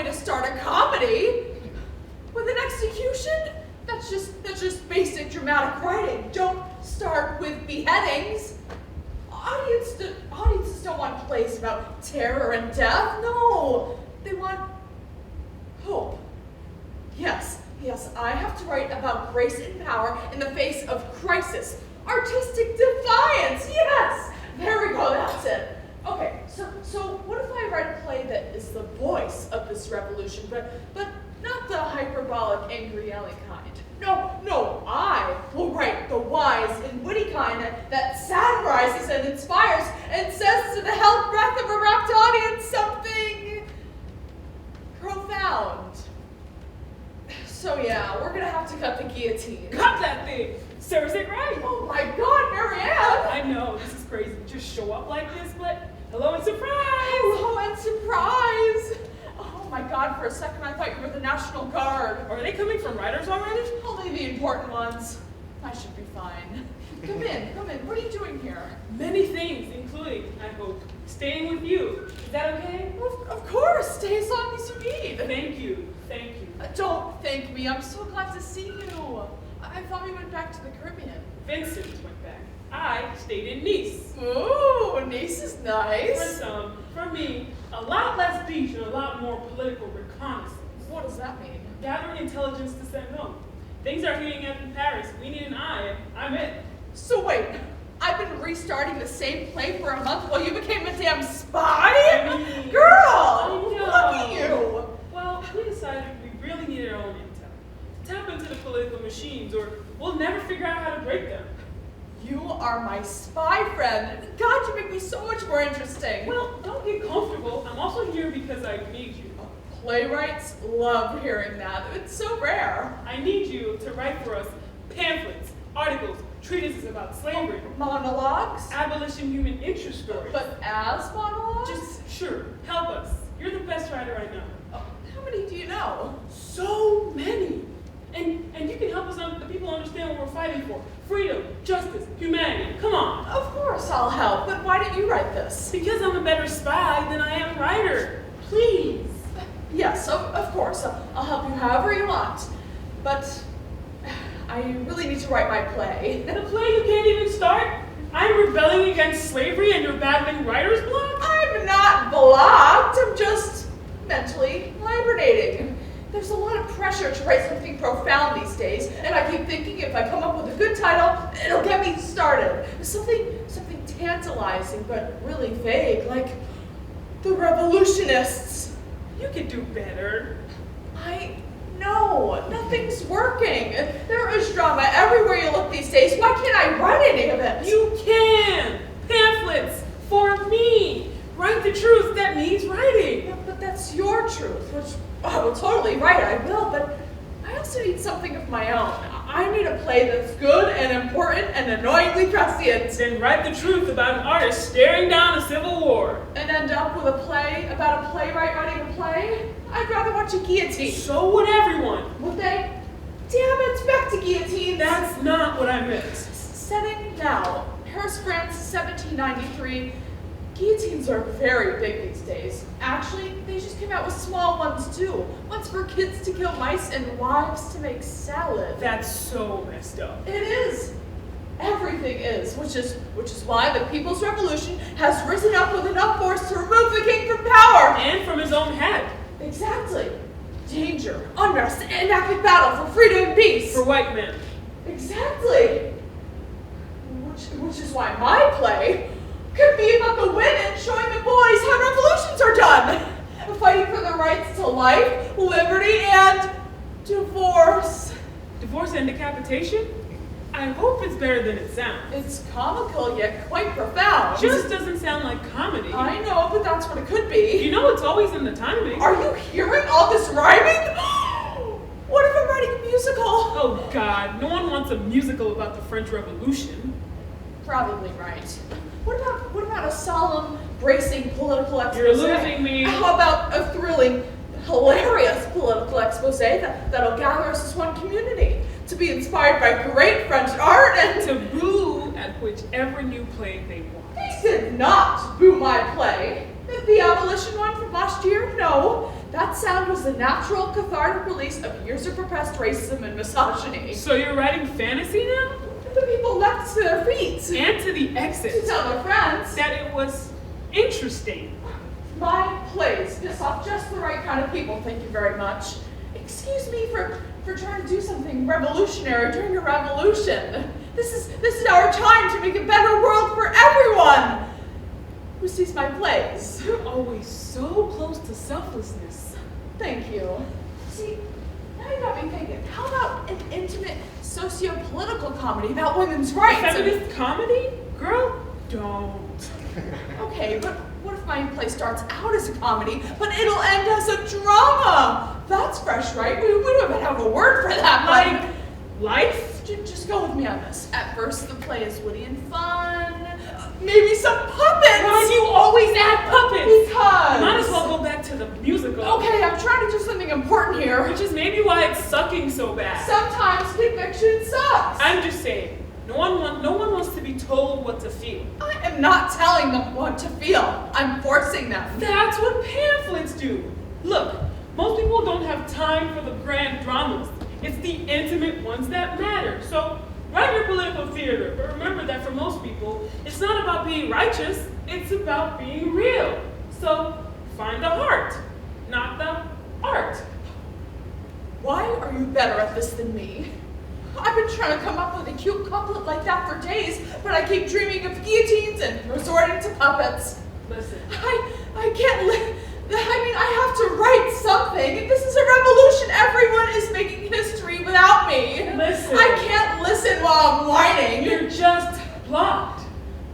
way to start a comedy. With an execution? That's just basic dramatic writing. Don't start with beheadings. Audiences don't want plays about terror and death. No, they want hope. Yes, I have to write about grace and power in the face of crisis. Artistic defiance, yes! There we go, that's it. Okay, so what if I write a play that is the voice of this revolution, but not the hyperbolic, angry, yelling kind? No, I will write the wise and witty kind that satirizes and inspires and says to the held breath of a rapt audience something profound. So yeah, we're gonna have to cut the guillotine. Cut that thing! Serves it right! Oh my God, Marianne! I know, this is crazy. Just show up like this, but hello and surprise! Hello and surprise! Oh my God, for a second I thought you were the National Guard. Are they coming from writers already? Only the important ones. I should be fine. Come in. What are you doing here? Many things, including, I hope, staying with you. Is that okay? Of course, stay as long as you need. Thank you. Don't thank me, I'm so glad to see you. I thought we went back to the Caribbean. Vincent went back. I stayed in Nice. Ooh, Nice is nice. For some, for me, a lot less beach and a lot more political reconnaissance. What does that mean? Gathering intelligence to send home. Things are heating up in Paris. We need an eye, and I'm it. So wait, I've been restarting the same play for a month while you became a damn spy? Girl! Look at you! Well, we decided we really needed our own intel. Tap into the political machines, or we'll never figure out how to break them. You are my spy friend. God, you make me so much more interesting. Well, don't get comfortable. I'm also here because I need you. Playwrights love hearing that. It's so rare. I need you to write for us pamphlets, articles, treatises about slavery. Monologues? Abolition human interest stories. But as monologues? Just, sure, help us. You're the best writer I know. How many do you know? So many. And you can help us, the people understand what we're fighting for. Freedom, justice, humanity. Come on. Of course I'll help, but why didn't you write this? Because I'm a better spy than I am writer. Please. Yes, of course. I'll help you however you want. But I really need to write my play. The play you can't even start? I'm rebelling against slavery and you're battling writer's block? I'm not blocked. I'm just mentally hibernating. There's a lot of pressure to write something profound these days, and I keep thinking if I come up with a good title, it'll get me started. Something tantalizing, but really vague, like The Revolutionists. You could do better. I know. Nothing's working. There is drama everywhere you look these days. Why can't I write any of it? You can! Pamphlets! For me! Write the truth that needs writing. Yeah, but that's your truth, which I will totally write. I will, but I also need something of my own. I need a play that's good and important and annoyingly prescient. Then write the truth about an artist staring down a civil war. And end up with a play about a playwright writing a play? I'd rather watch a guillotine. So would everyone. Would they? Damn it, back to guillotines. That's not what I meant. Setting now. Paris, France, 1793. Guillotines are very big these days. Actually, they just came out with small ones too. Ones for kids to kill mice and wives to make salad. That's so messed up. It is. Everything is, which is why the People's Revolution has risen up with enough force to remove the king from power. And from his own head. Exactly. Danger, unrest, and active battle for freedom and peace. For white men. Exactly. Which is why my play could be about the women showing the boys how revolutions are done. Fighting for the rights to life, liberty, and divorce. Divorce and decapitation? I hope it's better than it sounds. It's comical, yet quite profound. Just doesn't sound like comedy. I know, but that's what it could be. You know it's always in the timing. Are you hearing all this rhyming? What if I'm writing a musical? Oh God, no one wants a musical about the French Revolution. Probably right. What about a solemn, bracing political expose? You're losing me. How about a thrilling, hilarious political expose that'll gather us as one community, to be inspired by great French art and to boo at whichever new play they want. They did not boo my play. The abolition one from last year? No. That sound was is the natural cathartic release of years of repressed racism and misogyny. So you're writing fantasy now? The people left to their feet. And to the To exit. tell their friends. That it was interesting. My plays piss off just the right kind of people, thank you very much. Excuse me for trying to do something revolutionary during a revolution. This is our time to make a better world for everyone who sees my plays. You're always so close to selflessness. Thank you. See, now you got me thinking, how about an intimate socio-political comedy about women's rights? Feminist comedy? Girl, don't. Okay, but what if my play starts out as a comedy, but it'll end as a drama? That's fresh, right? We don't even have a word for that. Like life? Just go with me on this. At first, the play is witty and fun. Maybe some puppets. Why do you always add puppets? Because. Might as well go back to the musical. Okay, I'm trying to do something important here. Which is maybe why it's sucking so bad. Sometimes conviction sucks. I'm just saying, no one wants to be told what to feel. I am not telling them what to feel. I'm forcing them. That's what pamphlets do. Look, most people don't have time for the grand dramas. It's the intimate ones that matter. So write your political theater, but remember that for most people, it's not about being righteous, it's about being real. So find the heart, not the art. Why are you better at this than me? I've been trying to come up with a cute couplet like that for days, but I keep dreaming of guillotines and resorting to puppets. Listen. I can't live. I have to write something. This is a revolution. Everyone is making history without me. Listen. I can't listen while I'm whining. You're just blocked.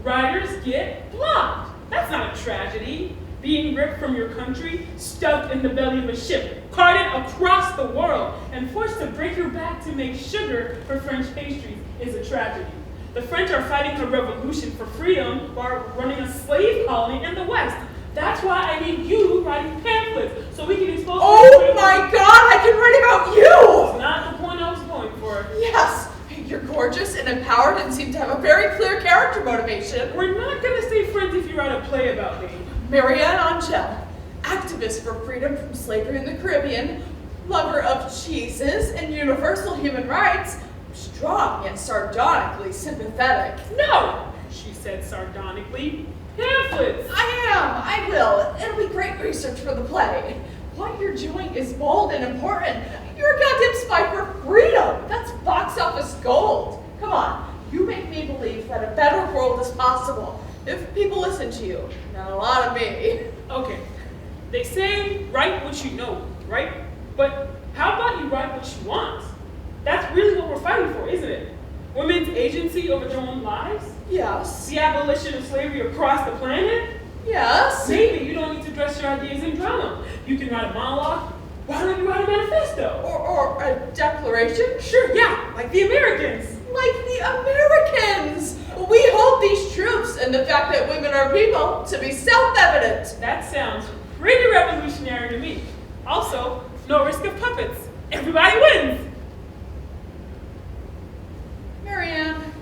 Writers get blocked. That's not a tragedy. Being ripped from your country, stuffed in the belly of a ship, carted across the world, and forced to break your back to make sugar for French pastries is a tragedy. The French are fighting a revolution for freedom while running a slave colony in the West. That's why I need you writing pamphlets, so we can expose. Oh my God, I can write about you! That's not the point I was going for. Yes, you're gorgeous and empowered and seem to have a very clear character motivation. We're not gonna stay friends if you write a play about me. Marianne Angel, activist for freedom from slavery in the Caribbean, lover of cheeses and universal human rights, strong yet sardonically sympathetic. No, she said sardonically. Pamphlets! I will. It'll be great research for the play. What you're doing is bold and important. You're a goddamn spy for freedom. That's box office gold. Come on, you make me believe that a better world is possible. If people listen to you, not a lot of me. Okay, they say write what you know, right? But how about you write what you want? That's really what we're fighting for, isn't it? Women's agency over their own lives? Yes. The abolition of slavery across the planet? Yes. Maybe you don't need to dress your ideas in drama. You can write a monologue. Why don't you write a manifesto? Or a declaration? Sure, yeah, like the Americans. Like the Americans! We hold these truths and the fact that women are people to be self-evident. That sounds pretty revolutionary to me. Also, no risk of puppets. Everybody wins. Marianne,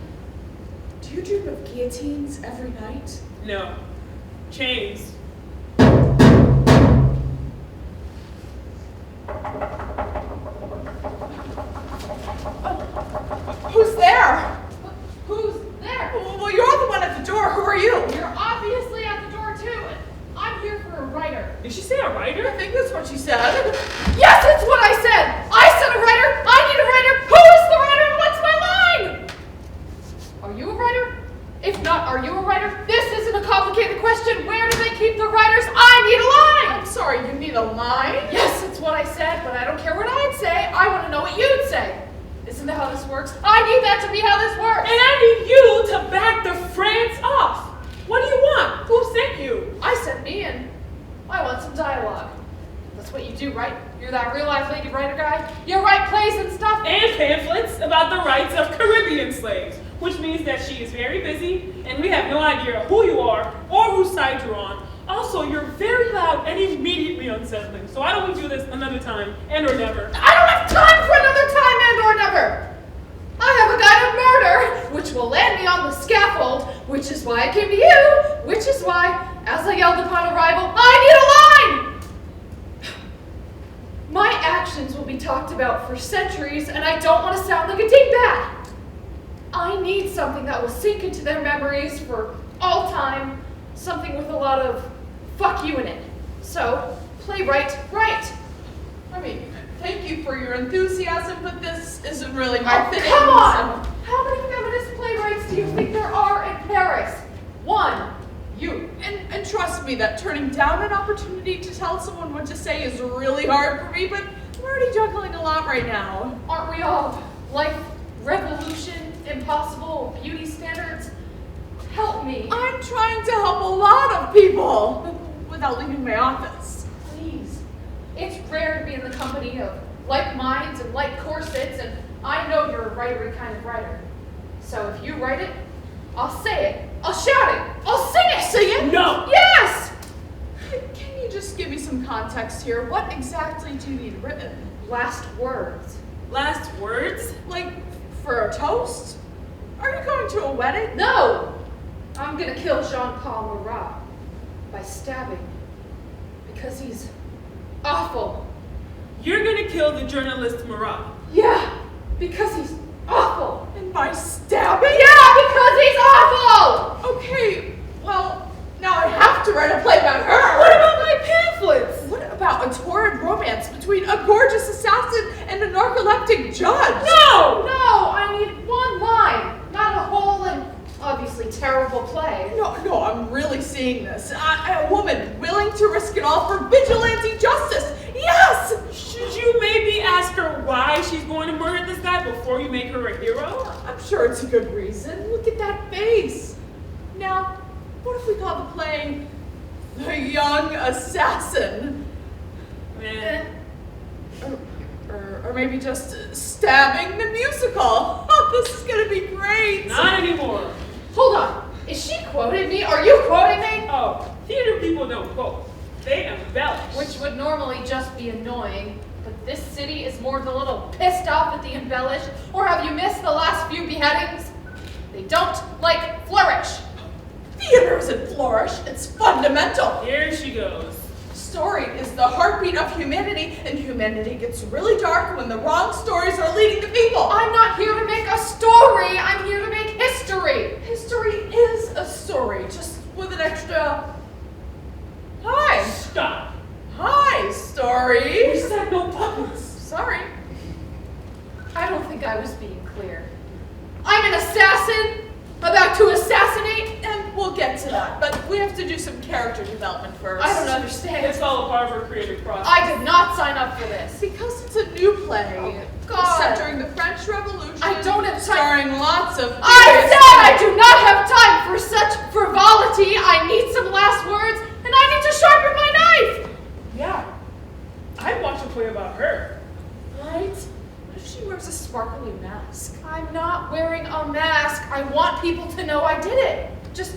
do you dream of guillotines every night? No. Chains. Who's there? Who's there? Well, you're the one at the door. Who are you? You're obviously at the door too. I'm here for a writer. Did she say a writer? I think that's what she said. Yes, it's what I said. I said a writer. I need a writer. Who is the writer and what's my line? Are you a writer? If not, are you a writer? This isn't a complicated question. Where do they keep the writers? I need a line. I'm sorry, you need a line? Yes, it's what I said, but I don't care what I'd say. I want to know what you'd say. Isn't that how this works? I need that to be how this works. And I need you to back the France off. What do you want? Who sent you? I sent me in. I want some dialogue. That's what you do, right? You're that real-life lady writer guy. You write plays and stuff. And pamphlets about the rights of Caribbean slaves, which means that she is very busy, and we have no idea who you are or whose side you're on. Also, you're very loud and immediately unsettling, so why don't we do this another time, and or never? I don't have time for another time and or never. I have a guide of murder, which will land me on the scaffold, which is why I came to you, which is why, as I yelled upon arrival, I need a line! talked about for centuries, and I don't want to sound like a dingbat. I need something that will sink into their memories for all time, something with a lot of fuck you in it. So, playwright, write. I mean, thank you for your enthusiasm, but this isn't really my thing. Come on! How many feminist playwrights do you think there are in Paris? One. You. And trust me that turning down an opportunity to tell someone what to say is really hard for me, but I'm already juggling a lot right now. Aren't we all? Life, revolution, impossible, beauty standards. Help me. I'm trying to help a lot of people without leaving my office. Please. It's rare to be in the company of like minds and like corsets, and I know you're a writery kind of writer. So if you write it, I'll say it, I'll shout it, I'll sing it! Sing it? No! Yes! Can you just give me some context here? What exactly do you need written? Last words. Last words? Like, for a toast? Are you going to a wedding? No! I'm gonna kill Jean-Paul Marat by stabbing. Because he's awful. You're gonna kill the journalist Marat. Yeah, because he's awful. And by stabbing? Yeah, because he's awful! Okay, well, now I have to write a play about her. What about my pamphlets? What about a torrid romance between a gorgeous assassin and a narcoleptic judge? No! No, I need one line, not a whole and obviously terrible play. No, I'm really seeing this. A woman willing to risk it all for vigilante justice. Yes! Should you maybe ask her why she's going to murder this guy before you make her a hero? I'm sure it's a good reason. Look at that face. Now, what if we call the play The Young Assassin? Man. Or maybe just Stabbing the Musical. Oh, this is gonna be great. Not anymore. Hold on, is she quoting me? Are you quoting me? Oh, theater people don't quote. They embellish. Which would normally just be annoying, but this city is more than a little pissed off at the embellish. Or have you missed the last few beheadings? They don't like flourish. Theater isn't flourish, it's fundamental. Here she goes. Story is the heartbeat of humanity, and humanity gets really dark when the wrong stories are leading the people. I'm not here to make a story, I'm here to make history. History is a story, just with an extra... Hi. Stop. Hi, story. We said no puppets. Sorry. I don't think I was being clear. I'm an assassin, about to assassinate. And we'll get to that, but we have to do some character development first. I don't understand. It's all a part of her creative process. I did not sign up for this. Because it's a new play. Oh, God. Set during the French Revolution. I don't have time. Starring lots of... I said I do not have time for such frivolity. I need some last words, and I need to sharpen my knife. Yeah. I'd watch a play about her. Right? What if she wears a sparkly mask? I'm not wearing a mask. I want people to know I did it. Just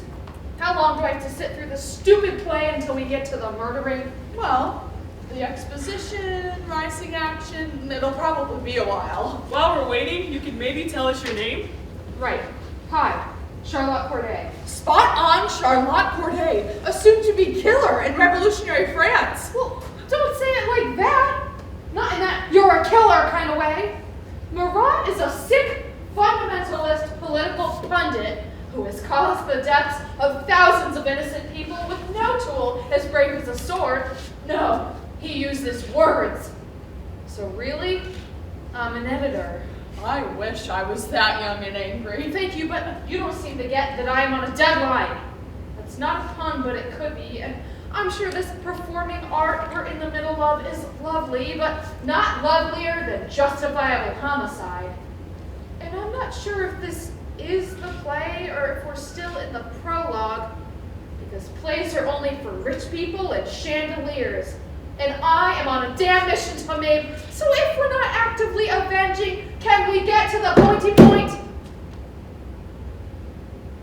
how long do I have to sit through this stupid play until we get to the murdering? Well, the exposition, rising action, it'll probably be a while. While we're waiting, you could maybe tell us your name? Right. Hi, Charlotte Corday. Spot on, Charlotte Corday, a soon-to-be killer in revolutionary France. Well, don't say it like that. Not in that you're a killer kind of way. Marat is a sick, fundamentalist political pundit who has caused the deaths of thousands of innocent people with no tool as brave as a sword. No, he uses words. So really, I'm an editor. I wish I was that young and angry. Thank you, but you don't seem to get that I am on a deadline. That's not a pun, but it could be. And I'm sure this performing art we're in the middle of is lovely, but not lovelier than justifiable homicide. And I'm not sure if this is the play or if we're still in the prologue, because plays are only for rich people and chandeliers. And I am on a damn mission to Mabe, so if we're not actively avenging, can we get to the pointy point?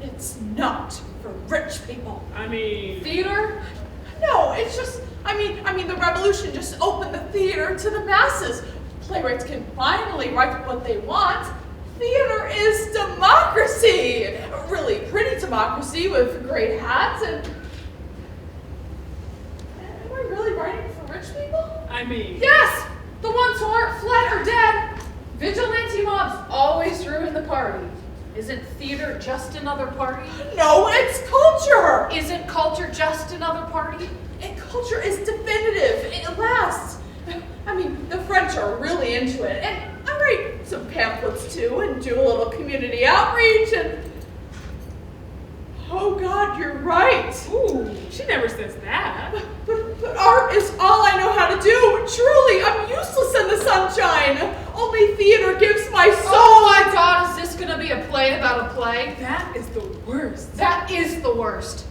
It's not for rich people. I mean... Theater? No, it's just, I mean, the revolution just opened the theater to the masses. Playwrights can finally write what they want. Theater is democracy. A really pretty democracy with great hats and... Am I really writing for rich people? I mean... Yes! The ones ones who aren't fled or dead. Vigilante mobs always ruin the party. Isn't theater just another party? No, it's culture. Isn't culture just another party? And culture is definitive. It lasts. I mean, the French are really into it. And I write some pamphlets too and do a little community outreach and... Oh God, you're right. Ooh, she never says that. But art is all I know how to do. Truly, I'm useless in the sunshine. Only theater gives my soul. Oh my God, is this gonna be a play about a play? That is the worst. That is the worst.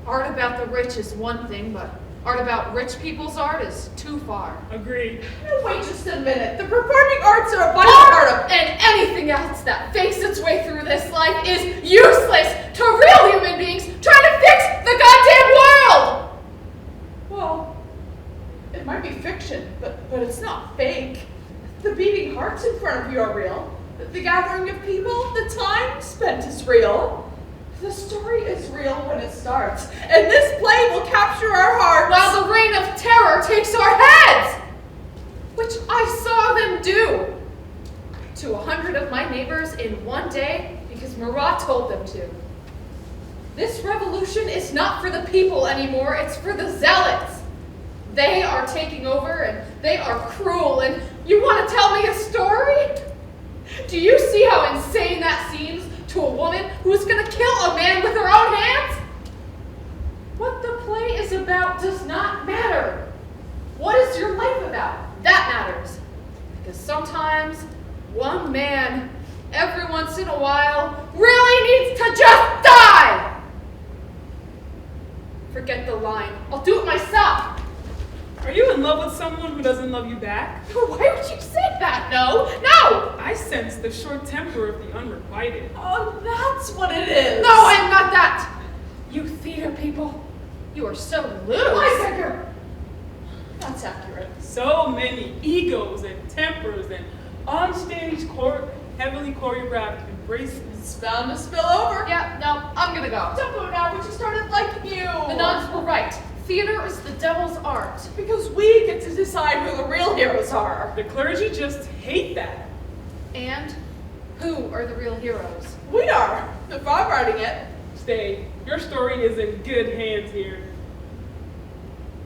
Art about the rich is one thing, but art about rich people's art is too far. Agreed. No, wait just a minute. The performing arts are a vital part of... And anything else that fakes its way through this life is useless to real human beings trying to fix the goddamn world! Well, it might be fiction, but it's not fake. The beating hearts in front of you are real. The gathering of people, the time spent is real. The story is real when it starts, and this play will capture our hearts. While the reign of terror takes our heads! Which I saw them do to 100 of my neighbors in one day because Marat told them to. This revolution is not for the people anymore, it's for the zealots. They are taking over and they are cruel, and you want to tell me a story? Do you see how insane that seems to a woman who is going to kill a man with her own hands? What the play is about does not matter. What is your life about? That matters. Because sometimes one man, every once in a while, really needs to just die! Forget the line. I'll do it myself. Are you in love with someone who doesn't love you back? Why would you say that? No, no! I sense the short temper of the unrequited. Oh, that's what it is. No, I'm not that. You theater people, you are so loose. Linebacker. That's accurate. So many egos and tempers and onstage heavily choreographed embraces. It's bound to spill over. Yeah, no, I'm gonna go. Don't go now, we just started liking you. The nuns were right. Theater is the devil's art. Because we get to decide who the real heroes are. The clergy just hate that. And who are the real heroes? We are, if I'm writing it. Stay. Your story is in good hands here.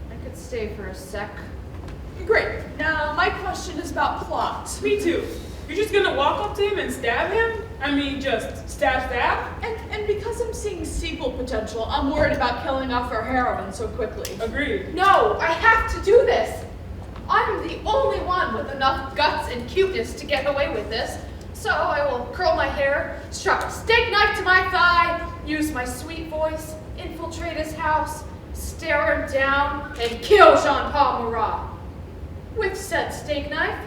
I could stay for a sec. Great. Now, my question is about plot. Me too. You're just gonna walk up to him and stab him? I mean, just stab. And because I'm seeing sequel potential, I'm worried about killing off our heroine so quickly. Agreed. No, I have to do this. I'm the only one with enough guts and cuteness to get away with this. So I will curl my hair, strap a steak knife to my thigh, use my sweet voice, infiltrate his house, stare him down, and kill Jean-Paul Marat. With said steak knife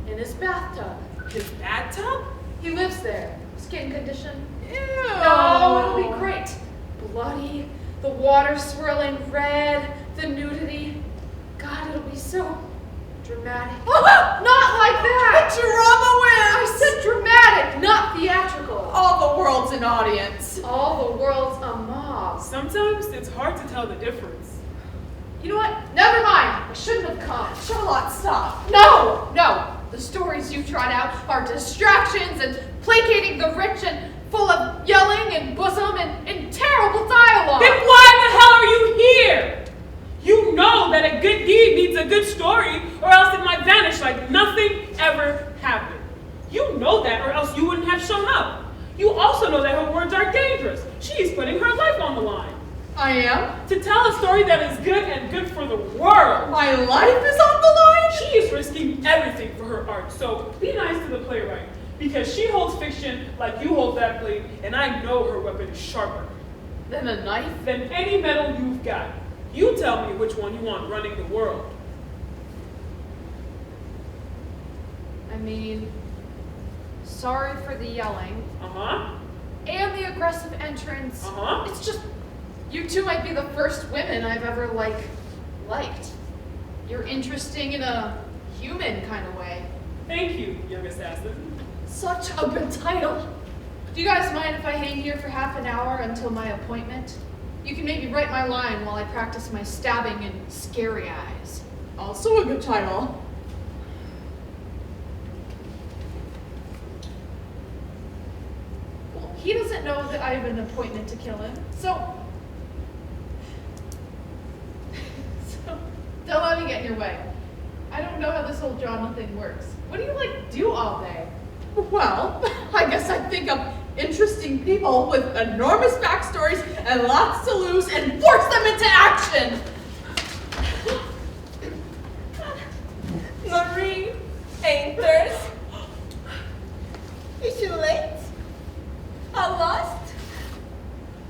in his bathtub. His bathtub? He lives there. Skin condition. Ew. No, it'll be great. Bloody, the water swirling red, the nudity. God, it'll be so dramatic. Not like that! Drama I wins! said dramatic, not theatrical. All the world's an audience. All the world's a mob. Sometimes it's hard to tell the difference. You know what? Never mind. I shouldn't have come. Charlotte, stop. No, no. The stories you tried out are distractions and placating the rich and full of yelling and bosom and terrible dialogue. Then why the hell are you here? You know that a good deed needs a good story, or else it might vanish like nothing ever happened. You know that, or else you wouldn't have shown up. You also know that her words are dangerous. She is putting her life on the line. I am? To tell a story that is good and good for the world. My life is on the line? She is risking everything for her art, so be nice to the playwright, because she holds fiction like you hold that blade, and I know her weapon is sharper Then a knife? than any metal you've got. You tell me which one you want running the world. I mean, sorry for the yelling. Uh-huh. And the aggressive entrance. Uh-huh. It's just, you two might be the first women I've ever, liked. You're interesting in a human kind of way. Thank you, young assassin. Such a good title. Do you guys mind if I hang here for half an hour until my appointment? You can maybe write my line while I practice my stabbing and scary eyes. Also a good title. he doesn't know that I have an appointment to kill him. So don't let me get in your way. I don't know how this whole drama thing works. What do you do all day? Well, I guess I think of interesting people with enormous backstories and lots to lose and force them into action. Marie enters. Is she late? I lost?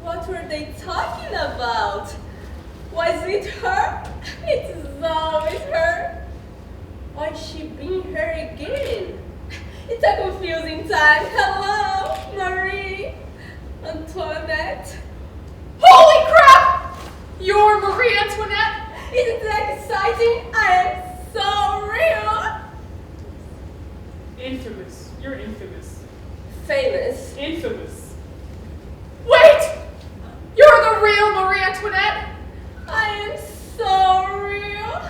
What were they talking about? Was it her? It's always her. Why is she being her again? It's a confusing time. Hello, Marie. Antoinette. Holy crap! You're Marie Antoinette? Isn't that exciting? I am so real. Infamous. You're infamous. Famous. Infamous. Wait! You're the real Marie Antoinette? I am so real.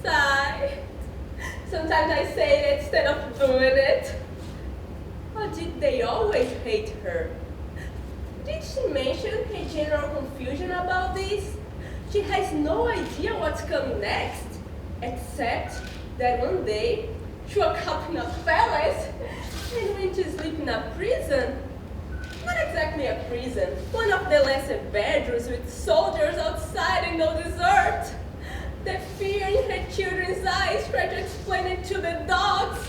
Sigh. Sometimes I say it instead of doing it. Or did they always hate her? Did she mention her general confusion about this? She has no idea what's coming next, except that one day she woke up in a palace and went to sleep in a prison. Not exactly a prison, one of the lesser bedrooms with soldiers outside and no dessert. The fear in her children's eyes tried to explain it to the dogs.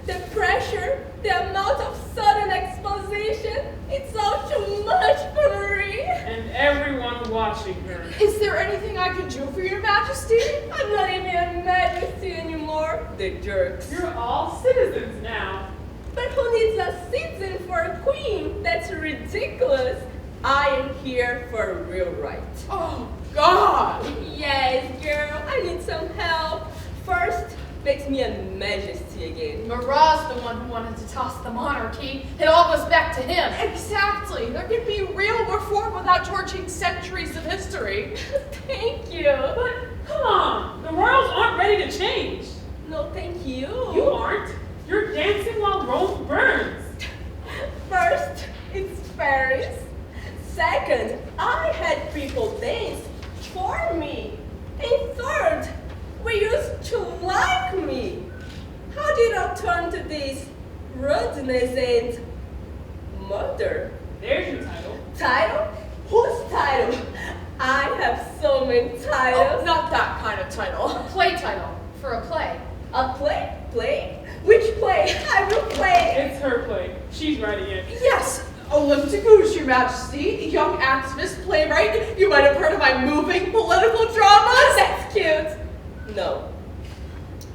The pressure, the amount of sudden exposition, it's all too much for Marie. And everyone watching her. Is there anything I can do for your majesty? I'm not even a majesty anymore. The jerks. You're all citizens now. But who needs a citizen for a queen? That's ridiculous. I am here for a real right. Oh, God. Yes, girl, I need some help. First, makes me a majesty again. Marat's the one who wanted to toss the monarchy. It all goes back to him. Exactly. There can be real reform without torching centuries of history. Thank you. But come on, the royals aren't ready to change. No, thank you. You aren't. You're dancing while Rome burns. First, it's Paris. Second, I had people dance for me. And third, we used to like me. How did I turn to this rudeness and murder? There's your title. Title? Whose title? I have so many Oh, titles. not that kind of title. A play title for a play. A play? Play? Which play? I will play. It's her play. She's writing it. Yes, Olympic Rouge, your majesty. Young activist, playwright. You might have heard of my moving political dramas. That's cute. No.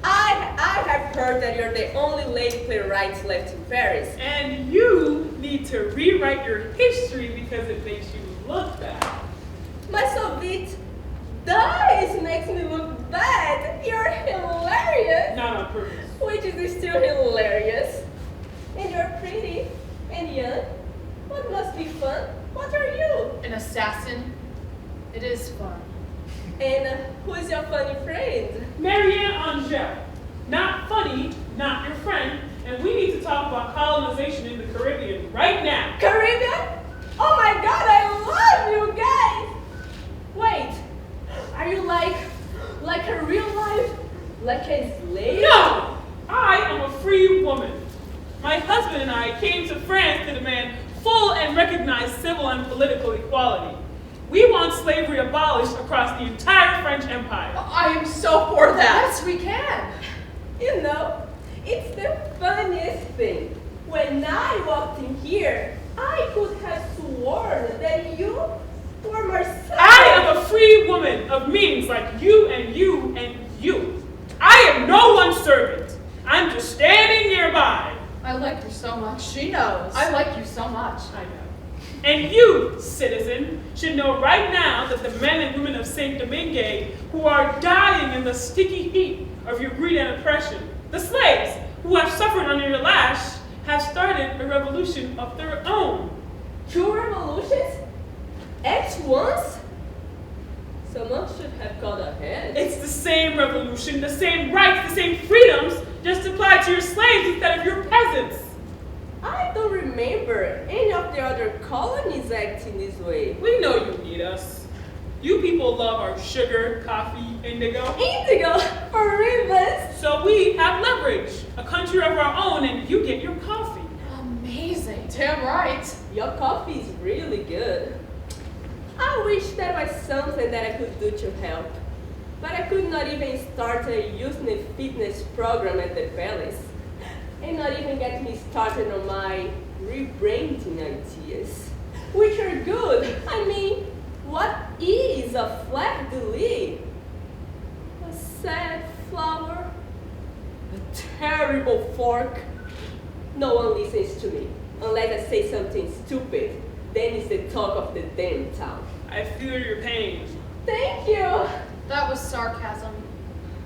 I have heard that you're the only lady playwright left in Paris. And you need to rewrite your history because it makes you look bad. My Soviet dies makes me look bad. You're hilarious. Not on purpose. Which is still hilarious. And you're pretty and young. What must be fun? What are you? An assassin. It is fun. And who is your funny friend? Marianne Angel. Not funny, not your friend, and we need to talk about colonization in the Caribbean right now. Caribbean? Oh my god, I love you guys! Wait, are you like a real life, like a slave? No! I am a free woman. My husband and I came to France to demand full and recognized civil and political equality. We want slavery abolished across the entire French Empire. I am so for that. Yes, we can. You know, it's the funniest thing. When I walked in here, I could have sworn that you were my son. I am a free woman of means like you and you and you. I am no one's servant. I'm just standing nearby. I like you so much. She knows. I like you so much. I know. And you, citizen, should know right now that the men and women of Saint Domingue who are dying in the sticky heat of your greed and oppression, the slaves who have suffered under your lash, have started a revolution of their own. 2 revolutions? At once? Someone should have got ahead. It's the same revolution, the same rights, the same freedoms, just applied to your slaves instead of your peasants. I I don't remember any of the other colonies acting this way. We know you need us. You people love our sugar, coffee, indigo. Indigo for ribbons. So we have leverage, a country of our own, and you get your coffee. Amazing. Damn right. Your coffee is really good. I wish there was something that I could do to help. But I could not even start a youth and fitness program at the palace. And not even get me started on my rebranding ideas. Which are good. I mean, what is a fleur-de-lis? A sad flower? A terrible fork? No one listens to me, unless I say something stupid. Then it's the talk of the damn town. I feel your pain. Thank you. That was sarcasm.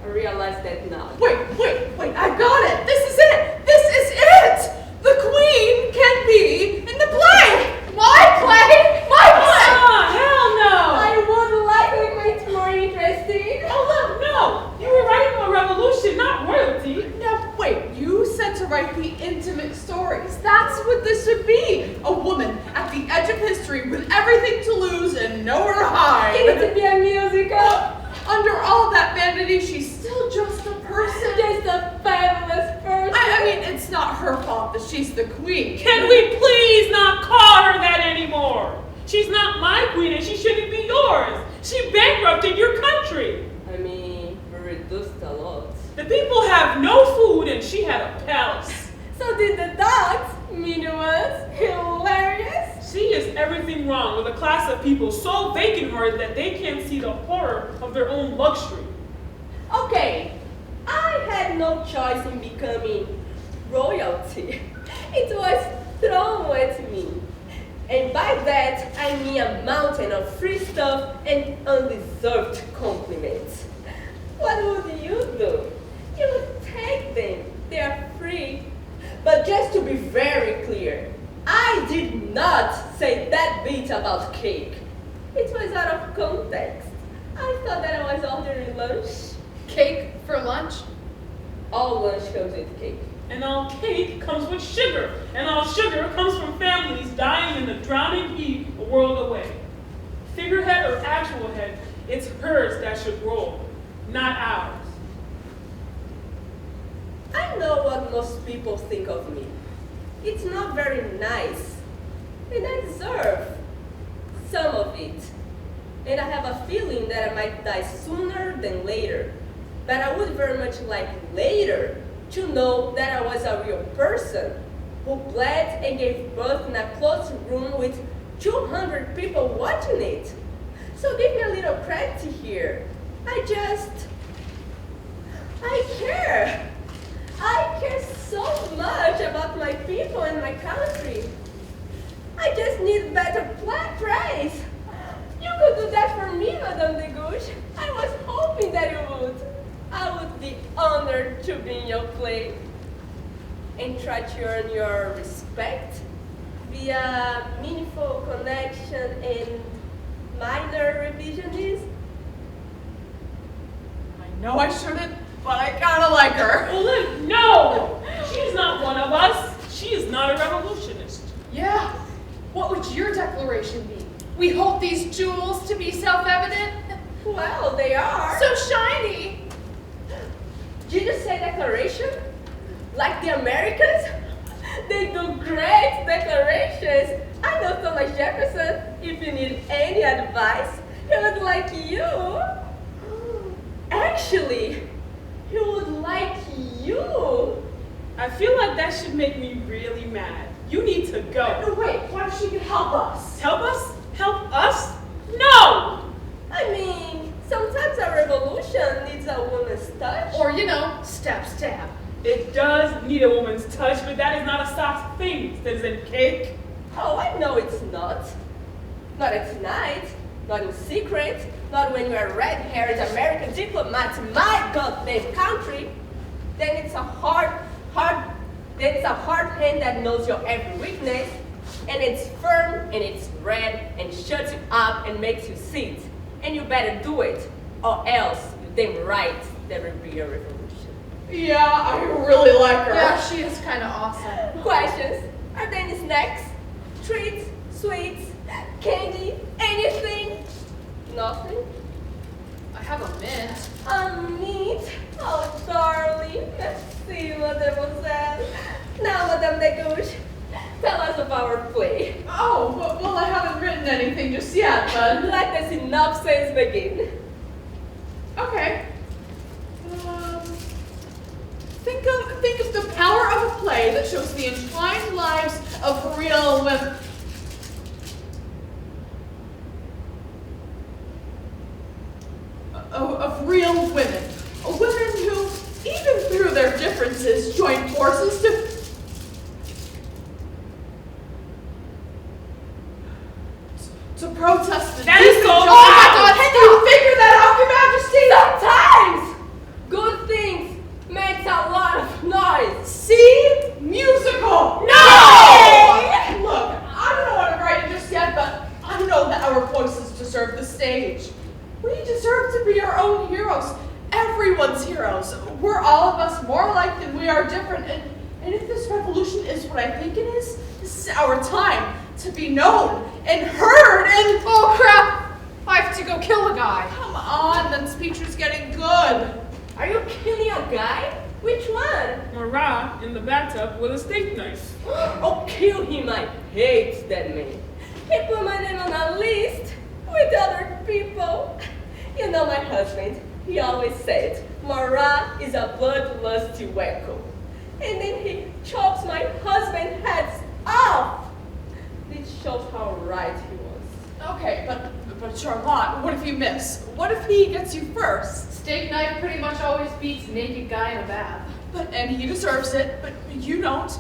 I realize that now. Wait, I got it! This is it! This is it! The queen can be in the play! My play! My play! Ah, hell no! I would like to make it more interesting. Oh, look, no! You were writing a revolution, not royalty. Now, wait, you said to write the intimate stories. That's what this should be. A woman at the edge of history with everything to lose and nowhere to hide. Can it be a musical? Under all that vanity, she's still just a person. Just a fabulous person. I mean, it's not her fault that she's the queen. Can we please not call her that anymore? She's not my queen and she shouldn't be yours. She bankrupted your country. I mean, we reduced a lot. The people have no food and she had a palace. So did the dogs. Mini ones. Hilarious. She is everything wrong with a class of people so vacant-hearted that they can't see the horror of their own luxury. Okay, I had no choice in becoming royalty. It was thrown at me. And by that, I mean a mountain of free stuff and undeserved compliments. What would you do? You would take them. They are free. But just to be very clear, I did not say that bit about cake. It was out of context. I thought that I was ordering lunch. Cake for lunch? All lunch comes with cake. And all cake comes with sugar. And all sugar comes from families dying in the drowning heat a world away. Figurehead or actual head, it's hers that should roll, not ours. I know what most people think of me. It's not very nice. And I deserve some of it. And I have a feeling that I might die sooner than later. But I would very much like later to know that I was a real person who bled and gave birth in a closed room with 200 people watching it. So give me a little credit here. I care. I care so much about my people and my country. I just need better praise. You could do that for me, Madame de Gouche. I was hoping that you would. I would be honored to be in your play and try to earn your respect via meaningful connection and minor revisionism. I know I shouldn't, but I kinda like her. Well, look, no! She's not one of us. She is not a revolutionist. Yeah. What would your declaration be? We hold these jewels to be self-evident? Well, they are. So shiny. Did you say declaration? Like the Americans? They do great declarations. I know Thomas Jefferson. If you need any advice, he would like you. Actually, he would like you. I feel like that should make me really mad. You need to go. No, wait, what if she could help us? Help us? Help us? No! I mean, sometimes a revolution needs a woman's touch. Or, stab, stab. It does need a woman's touch, but that is not a soft thing, citizen Cake. Oh, I know it's not. Not at night, not in secret, not when you're a red-haired American diplomat in my goddamn country. Then it's a hard hand that knows your every weakness, and it's firm, and it's red, and shuts you up and makes you sit. And you better do it, or else you're damn right there will be a revolution. Yeah, I really like her. Yeah, she is kind of awesome. Questions? Are there snacks, treats, sweets, candy, anything? Nothing? I have a mint. A meat? Oh, darling. Merci, mademoiselle. Now, Madame Degouche, tell us of our play. Oh, well, I haven't written anything just yet, but... Let the synopsis begin. Okay. Think of the power of a play that shows the entwined lives of real women. Of real women. Women who, even through their differences, join forces to protest the That is decent so justice. loud. Oh my God, can you figure that out, Your Majesty? Sometimes good things makes a lot of noise. See? Musical! No! Look, I don't want to write it just yet, but I know that our voices deserve the stage. We deserve to be our own heroes. Everyone's heroes. We're all of us more alike than we are different. And if this revolution is what I think it is, this is our time to be known and heard and... Oh crap! I have to go kill a guy. Come on, that speech is getting good. Are you killing a guy? Which one? Marat in the bathtub with a steak knife. Oh, kill him. I hate that man. He put my name on a list with other people. You know my husband, he always said, Marat is a bloodlusty wacko. And then he chops my husband's heads off. This shows how right he was. Okay, but Charlotte, what if you miss? What if he gets you first? Steak knife pretty much always beats naked guy in a bath. And he deserves it, but you don't.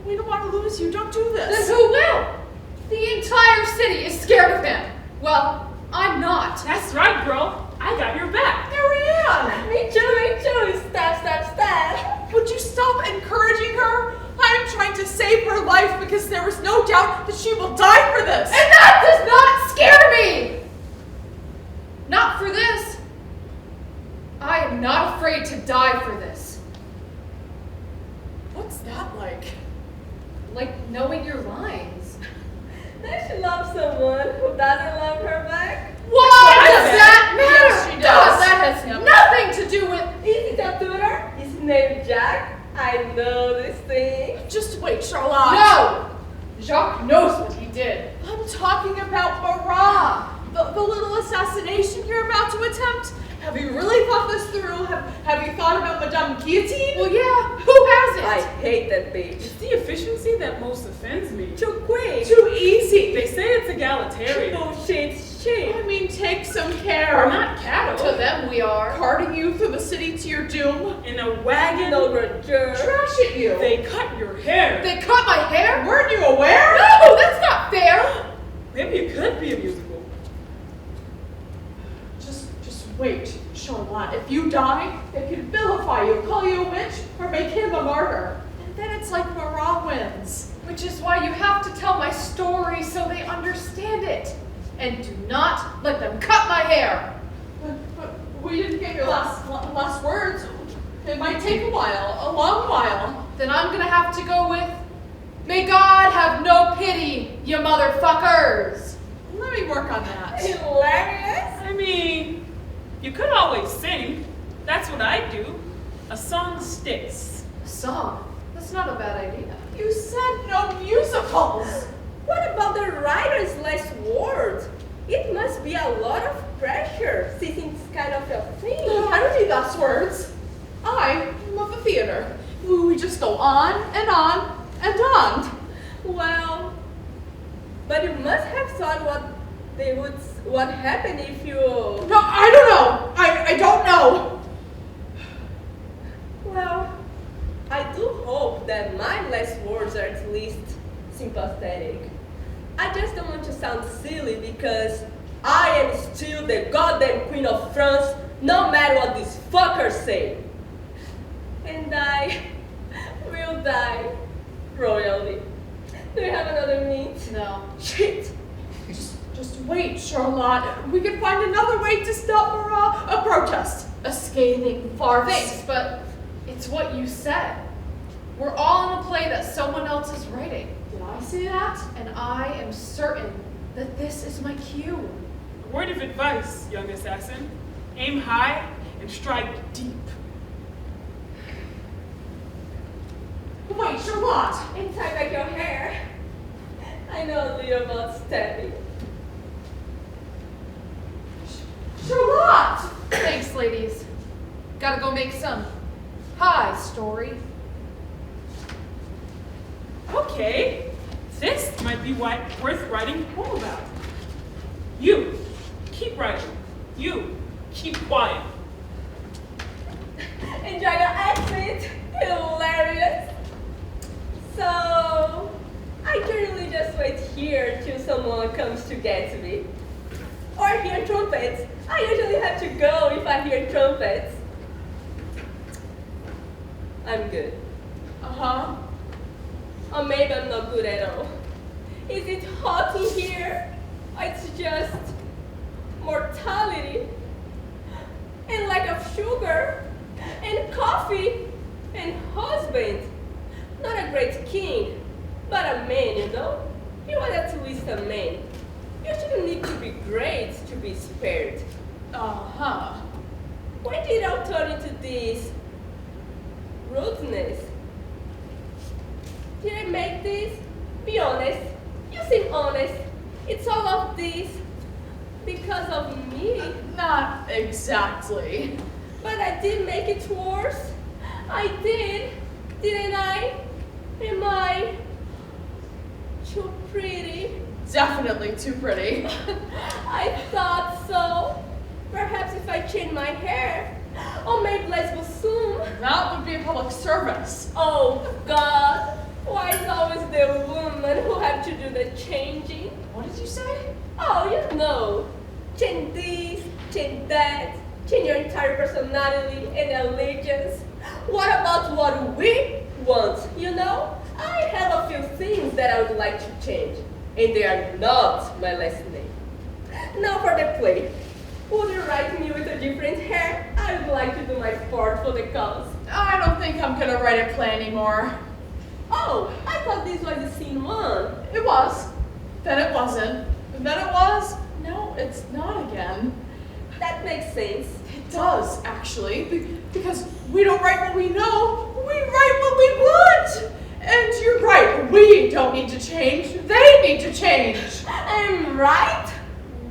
We don't want to lose you. Don't do Then this. who will? The entire city is scared of him. Well, I'm not. That's right, girl. I got your back. Marianne! Me too. Stop, stop, stop. Would you stop encouraging her? I am trying to save her life because there is no doubt that she will die for this. And that does not scare me! Not for this. I am not afraid to die for this. What's that like? Like knowing your lines. Does she love someone who doesn't love her back? Why Yes, does that matter? yes, she does. That has nothing to do with... Is it a tutor? His name Jack? I know this thing. Just wait, Charlotte. No! Jacques knows what he did. I'm talking about Marat, the little assassination you're about to attempt. Have you really thought this through? Have you thought about Madame Guillotine? Well, yeah, who hasn't? I hate that bitch. It's the efficiency that most offends me. Too quick. Too easy. They say it's egalitarian. Bullshit shit. I mean, take some We're care. not cattle. To them we are. Carting you through the city to your doom. In a wagon, No jerk. Trash at you. they cut your hair. They cut my hair? Weren't you aware? No, that's not fair. Maybe it could be a musical. Just wait, Charlotte. If you die, they can vilify you, call you a witch, or make him a martyr. And then it's like Marat wins. Which is why you have to tell my story so they understand it. And do not let them cut my hair. But we didn't get your last words. It might take a while, a long while. Then I'm gonna have to go with, may God have no pity, you motherfuckers. Let me work on that. Hilarious. I mean, you could always sing. That's what I do. A song sticks. A song? That's not a bad idea. You said no musicals. What about the writer's last word? It must be a lot of pressure, since it's kind of a thing. I don't need last words. I am of the theater. We just go on and on and on. Well, but you must have thought what happened if you... No, I don't know. I don't know. Well, I do hope that my last words are at least sympathetic. I just don't want to sound silly because I am still the goddamn Queen of France, no matter what these fuckers say. And I will die royally. Do you have another meat? No. Shit! Just wait, Charlotte. We can find another way to stop Marat. A protest. A scathing farce. Thanks, but it's what you said. We're all in a play that someone else is writing. Did I say that? And I am certain that this is my cue. A word of advice, young assassin. Aim high and strike deep. Wait, Charlotte! And tie back your hair. I know a little about stabbing. Charlotte! Thanks, ladies. Gotta go make some pie story. Okay, this might be worth writing home about. You, keep writing. You, keep quiet. Enjoy your accent. Hilarious. So, I generally just wait here till someone comes to get me. Or hear trumpets. I usually have to go if I hear trumpets. I'm good. Uh-huh. Or maybe I'm not good at all. Is it hot in here? Or it's just mortality? And lack of sugar? And coffee? And husband? Not a great king, but a man, you know? He was at least a man. You shouldn't need to be great to be spared. Uh-huh. When did I turn into this rudeness? Did I make this? Be honest. You seem honest. It's all of this because of me. Not exactly. But I did make it worse. I did. Didn't I? Am I too pretty? Definitely too pretty. I thought so. Perhaps if I change my hair. Or maybe let's go soon. That would be a public service. Oh, God. Why is always the woman who have to do the changing? What did you say? Oh, you know. Change this, change that, change your entire personality and allegiance. What about what we want, you know? I have a few things that I would like to change. And they are not my last name. Now for the play. Would you write me with a different hair? I would like to do my part for the cause. I don't think I'm gonna write a play anymore. Oh, I thought this was the scene one. It was. Then it wasn't. And then it was. No, it's not again. That makes sense. It does, actually. Because we don't write what we know. We write what we want. And you're right. We don't need to change. They need to change. I'm right?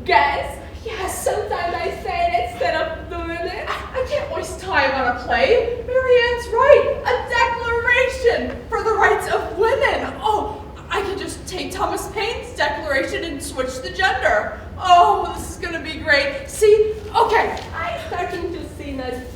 Guess. Yes. Sometimes I say it instead of doing it. I can't waste time on a play. Marianne's right. A declaration for the rights of women. Oh, I could just take Thomas Paine's declaration and switch the gender. Oh, this is gonna be great. See? Okay. I'm starting to see this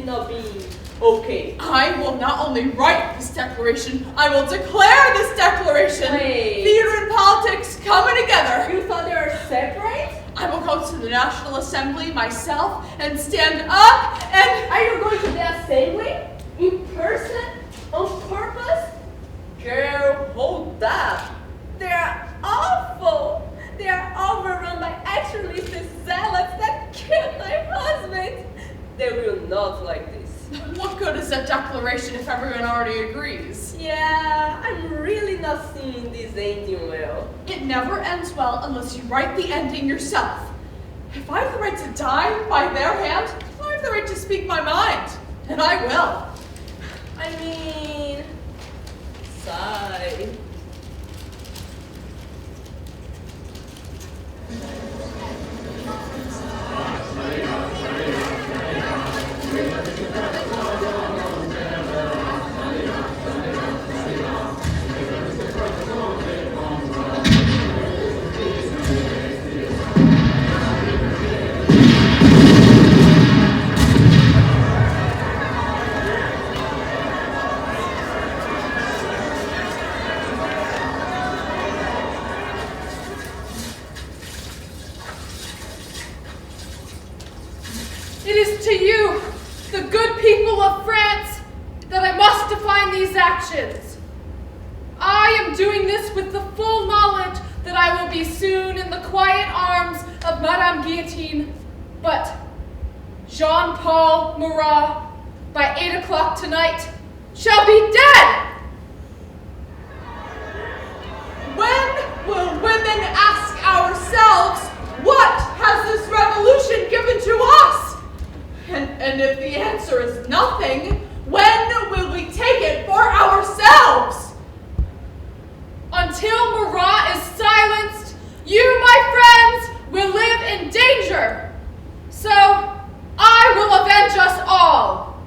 not being okay. I will not only write this declaration, I will declare this declaration. Wait. Theater and politics coming together. You thought they were separate? I will go to the National Assembly myself and stand up and... Are you going to the assembly? In person? On purpose? Girl, hold up. They're awful. They are overrun by extremist zealots that killed my husband. They will not like this. What good is that declaration if everyone already agrees? Yeah, I'm really not seeing this ending well. It never ends well unless you write the ending yourself. If I have the right to die by their hand, I have the right to speak my mind. And I will. I mean, sigh. It is to you, the good people of France, that I must define these actions. I am doing this with the full knowledge that I will be soon in the quiet arms of Madame Guillotine, but Jean-Paul Marat, by 8 o'clock tonight, shall be dead! And if the answer is nothing, when will we take it for ourselves? Until Marat is silenced, you, my friends, will live in danger. So, I will avenge us all.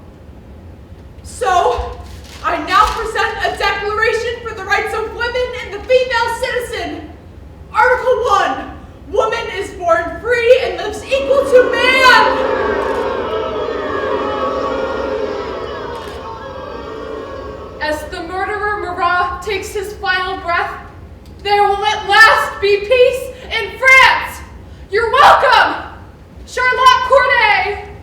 So, I now present a declaration for the rights of women and the female citizen. Article 1. Woman is born free and lives equal to man. As the murderer Marat takes his final breath, there will at last be peace in France. You're welcome, Charlotte Corday.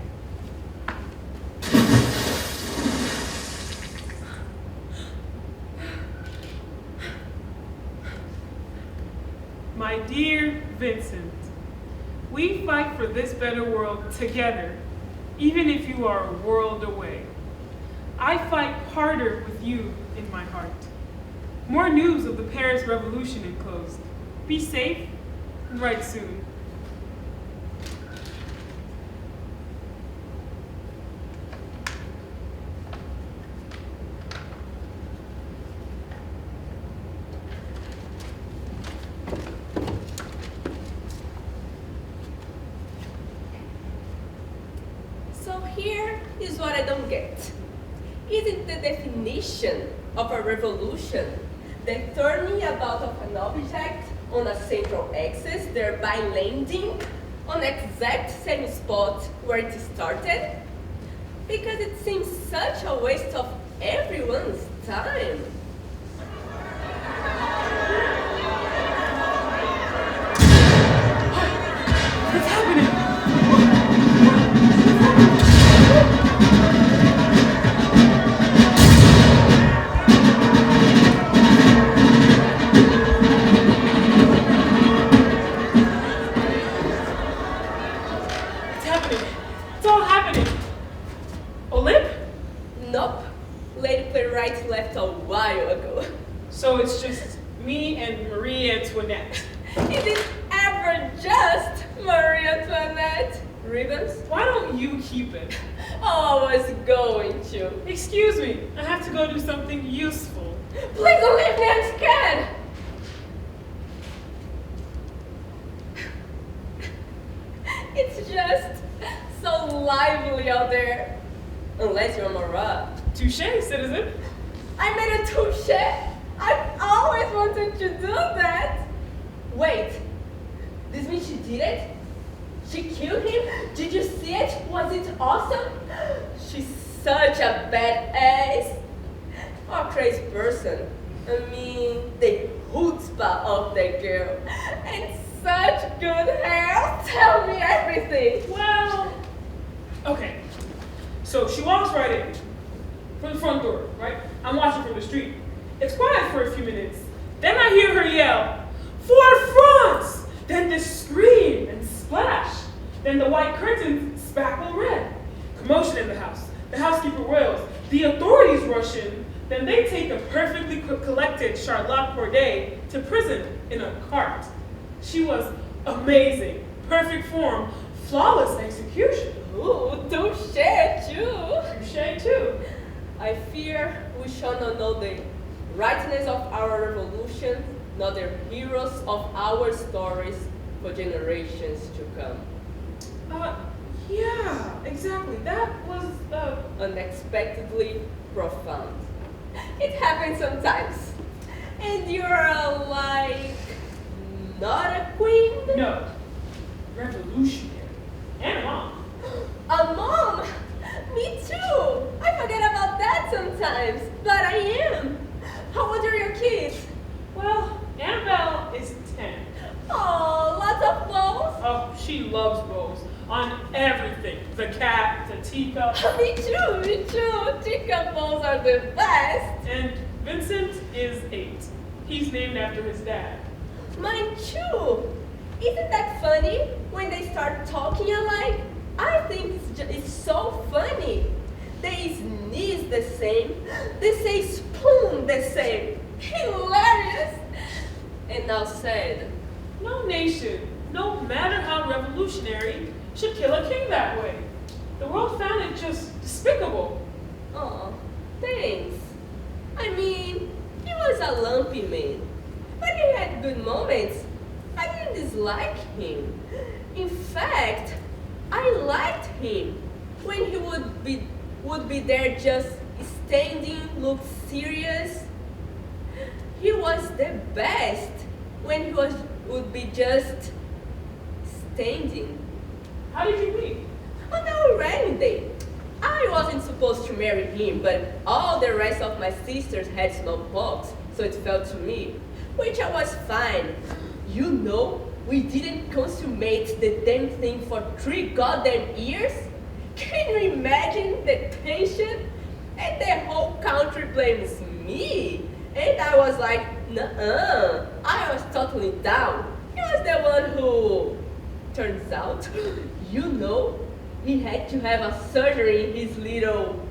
My dear Vincent, we fight for this better world together, even if you are a world away. I fight harder with you in my heart. More news of the Paris Revolution enclosed. Be safe and write soon. So here is what I don't get. Isn't the definition of a revolution the turning about of an object on a central axis, thereby landing on the exact same spot where it started? Because it seems such a waste of everyone's time. What's happening? It's all happening. Olymp? Nope. Lady Playwright left a while ago. So it's just me and Marie Antoinette. Is it ever just Marie Antoinette? Ribbons? Why don't you keep it? Oh, I was going to. Excuse me, I have to go do something useful. Please don't leave me, I'm scared. It's just so lively out there. Unless you're Marat. Touche, citizen. I made a touche. I've always wanted to do that. Wait, this means she did it? She killed him? Did you see it? Was it awesome? She's such a badass. Or a crazy person. I mean, the chutzpah of that girl. And such good hair. Tell me everything. Well, okay. So she walks right in from the front door, right? I'm watching from the street. It's quiet for a few minutes. Then I hear her yell, "For France!" Then this scream and splash. Then the white curtains spackle red. Commotion in the house. The housekeeper wails. The authorities rush in. Then they take a perfectly collected Charlotte Corday to prison in a cart. She was amazing. Perfect form. Flawless execution. Ooh, touche too. Touche too. I fear we shall not know the rightness of our revolution, nor the heroes of our stories for generations to come. Yeah, exactly. That was, Unexpectedly profound. It happens sometimes. And you're like, not a queen? no, revolutionary. And a mom. A mom? Me too. I forget about that sometimes, but I am. How old are your kids? Well, Annabelle is 10. Oh, lots of balls. Oh, she loves bows. On everything. The cat, the teacup. Me too, me too. Teacup balls are the best. And Vincent is 8. He's named after his dad. Mine too. Isn't that funny when they start talking alike? I think it's so funny. They sneeze the same. They say spoon the same. Hilarious. And now said, No nation, no matter how revolutionary, should kill a king that way. The world found it just despicable. Oh, thanks. I mean, he was a lumpy man, but he had good moments. I didn't dislike him. In fact, I liked him when he would be there just standing, look serious. He was the best when he would be just standing. How did you meet? On our wedding day. I wasn't supposed to marry him, but all the rest of my sisters had smallpox, so it fell to me, which I was fine. You know, we didn't consummate the damn thing for 3 goddamn years. Can you imagine the tension? And the whole country blames me. And I was like, nuh-uh. I was totally down. He was the one who, turns out, you know, he had to have a surgery in his little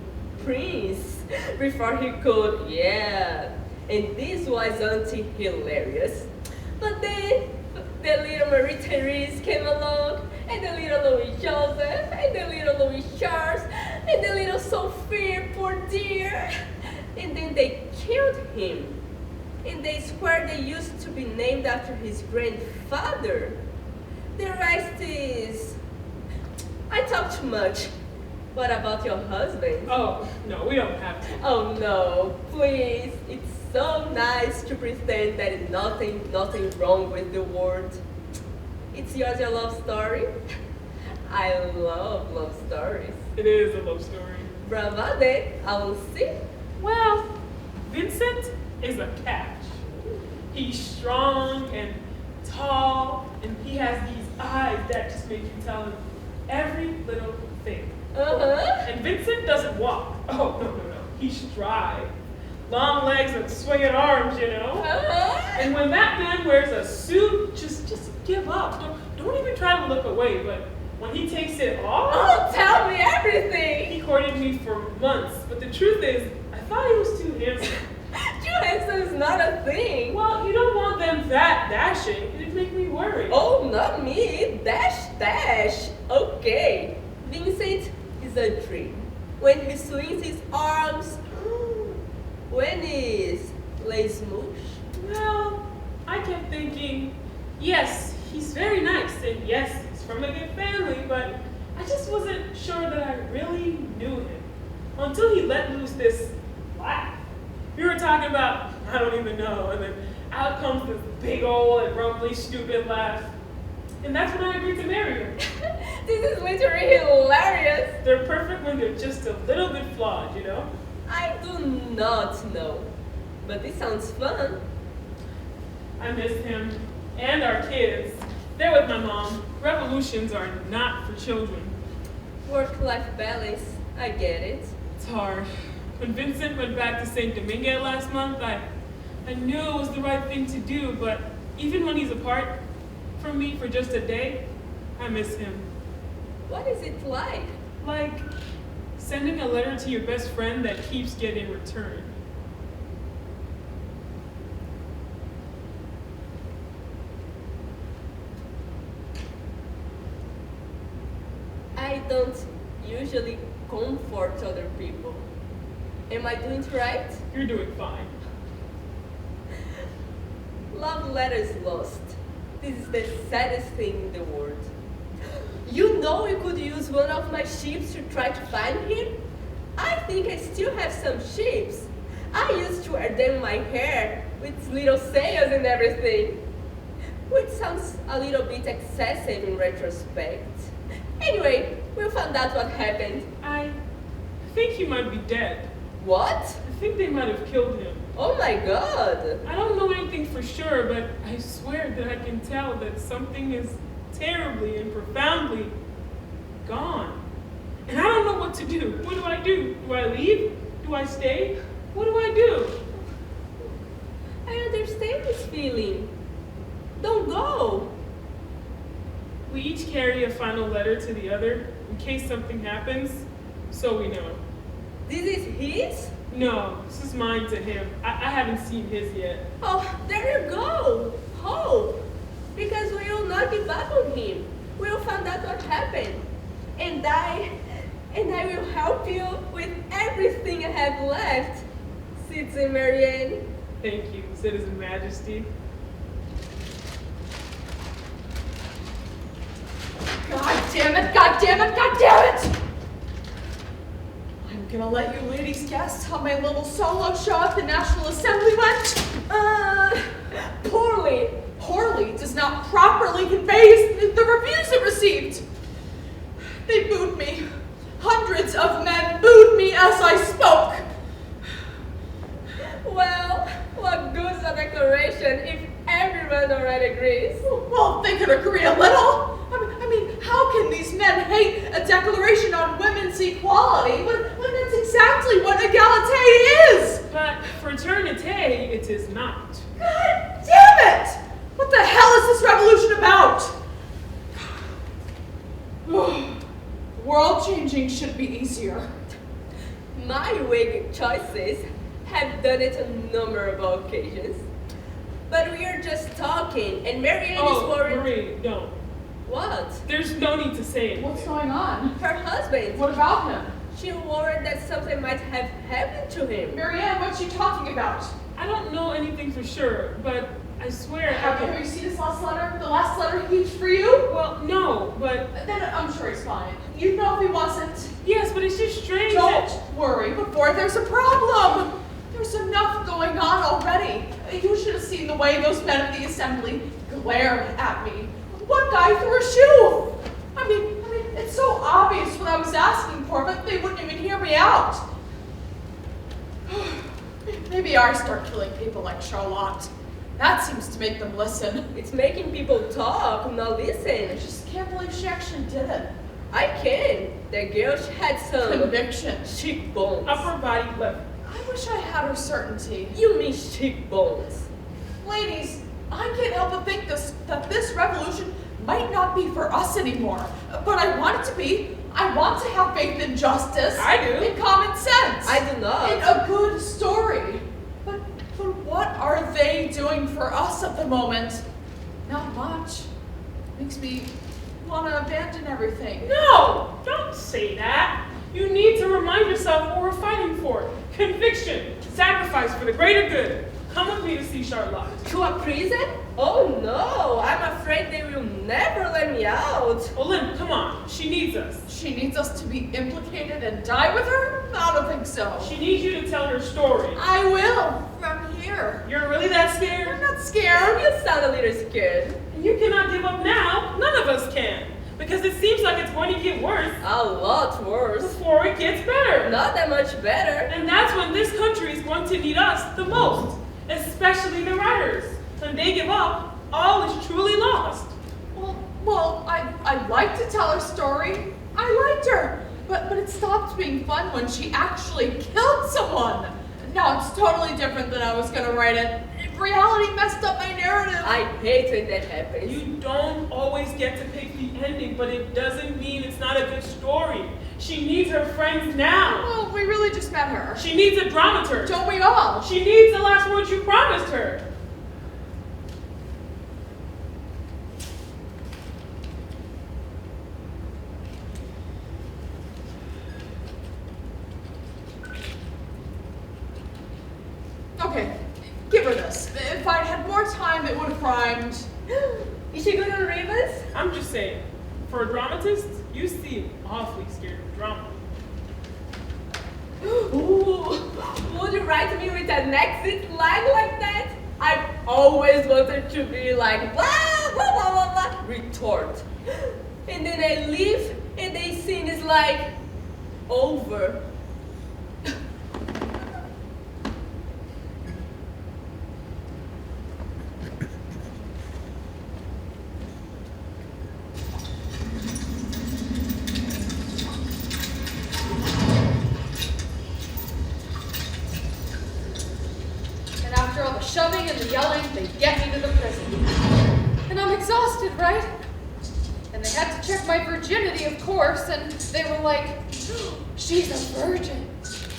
prince before he could, yeah. And this was hilarious. But then the little Marie Therese came along, and the little Louis Joseph, and the little Louis Charles, and the little Sophie, poor dear. And then they killed him in the square they used to be named after his grandfather. The rest is... I talk too much. What about your husband? Oh, no, we don't have to. Oh no, please. It's so nice to pretend that is nothing wrong with the world. It's yours, your love story? I love love stories. It is a love story. Bravade, I will see. Well, Vincent is a catch. He's strong and tall, and he has these eyes that just make you tell him every little thing. Uh-huh. And Vincent doesn't walk. Oh, no. He strides. Long legs and swinging arms, you know? Uh-huh. And when that man wears a suit, just give up. Don't even try to look away, but when he takes it off... Oh, tell me everything. He courted me for months, but the truth is, I thought he was too handsome. Too handsome is not a thing. Well, you don't want them that dashing. It'd make me worry. Oh, not me. Dash. Okay. Vincent is a dream. When he swings his arms, when he's lays moosh. Well, I kept thinking, yes, he's very nice, and yes, he's from a good family, but I just wasn't sure that I really knew him until he let loose this laugh. We were talking about, I don't even know, and then out comes this big old and rumbly stupid laugh. And that's when I agreed to marry her. This is literally hilarious. They're perfect when they're just a little bit flawed, you know? I do not know, but this sounds fun. I miss him and our kids. They're with my mom. Revolutions are not for children. Work-life balance, I get it. It's hard. When Vincent went back to St. Domingue last month, I knew it was the right thing to do, but even when he's apart from me for just a day, I miss him. What is it like? Like sending a letter to your best friend that keeps getting returned. I don't usually comfort other people. Am I doing it right? You're doing fine. Love letters lost. This is the saddest thing in the world. You know we could use one of my ships to try to find him? I think I still have some ships. I used to wear them in my hair with little sails and everything. Which sounds a little bit excessive in retrospect. Anyway, we'll find out what happened. I think he might be dead. What? I think they might have killed him. Oh my god! I don't know anything for sure, but I swear that I can tell that something is terribly and profoundly gone. And I don't know what to do. What do I do? Do I leave? Do I stay? What do I do? I understand this feeling. Don't go. We each carry a final letter to the other in case something happens, so we know. This is his? No, this is mine to him. I haven't seen his yet. Oh, there you go. Hope. Because we will not give up on him. We will find out what happened. And and I will help you with everything I have left, Citizen Marianne. Thank you, Citizen Majesty. God damn it, God damn it, God damn it! I'm gonna let you ladies guess how my little solo show at the National Assembly went. Poorly. Poorly does not properly convey the reviews it received. They booed me. Hundreds of men booed me as I spoke. Well, what good's a declaration if everyone already agrees? Well, they could agree a little. I mean, how can these men hate a declaration on women's equality when that's exactly what egalite is? But fraternité it is not. God damn it! What the hell is this revolution about? World changing should be easier. My Whig choices have done it on number of occasions. But we are just talking, and Marianne is worried. Marie, no. What? There's no need to say it. What's going on? Her husband. What about him? She worried that something might have happened to him. Marianne, what's she talking about? I don't know anything for sure, but I swear I Have can. you seen his last letter? The last letter he used for you? Well, no, but Then I'm sure he's fine. You know if he wasn't. yes, but it's just strange. Don't worry before there's a problem. There's enough going on already. You should have seen the way those men at the assembly glared at me. One guy threw a shoe. I mean, it's so obvious what I was asking for, but they wouldn't even hear me out. Maybe I start killing people like Charlotte. That seems to make them listen. It's making people talk, not I listen. just can't believe she actually did it. I can. The girl had some Conviction. cheekbones. Upper body left. I wish I had her certainty. You mean cheekbones? Ladies, I can't help but think that this revolution might not be for us anymore. But I want it to be. I want to have faith in justice. I do. In common sense. I do not. In a good story. But what are they doing for us at the moment? Not much. Makes me want to abandon everything. No, don't say that. You need to remind yourself what we're fighting for. Conviction, sacrifice for the greater good. Come with me to see Charlotte. To a prison? Oh no, I'm afraid they will never let me out. Olymp, come on. She needs us. She needs us to be implicated and die with her? I don't think so. She needs you to tell her story. I will, from here. You're really that I'm scared? not scared. You sound a little scared. You cannot give up now. None of us can. Because it seems like it's going to get worse A lot worse. before it gets better. Not that much better. And that's when this country is going to need us the most, especially the writers. When they give up, all is truly lost. Well, I'd like to tell her story. I liked her. But it stopped being fun when she actually killed someone. Now it's totally different than I was going to write it. Reality messed up my narrative. I hate when that happens. You don't always get to pick the ending, but it doesn't mean it's not a good story. She needs her friends now. Well, we really just met her. She needs a dramaturg. Don't we all? She needs the last words you promised her. Okay, give her this. If I'd had more time, it would have rhymed. Is she gonna read us? I'm just saying, for a dramatist, you seem awfully scared of drama. Ooh, would you write me with an exit line like that? I've always wanted to be like blah blah blah blah blah retort. And then I leave and the scene is like over. After all the shoving and the yelling, they get me to the prison. And I'm exhausted, right? And they had to check my virginity, of course, and they were like, she's a virgin.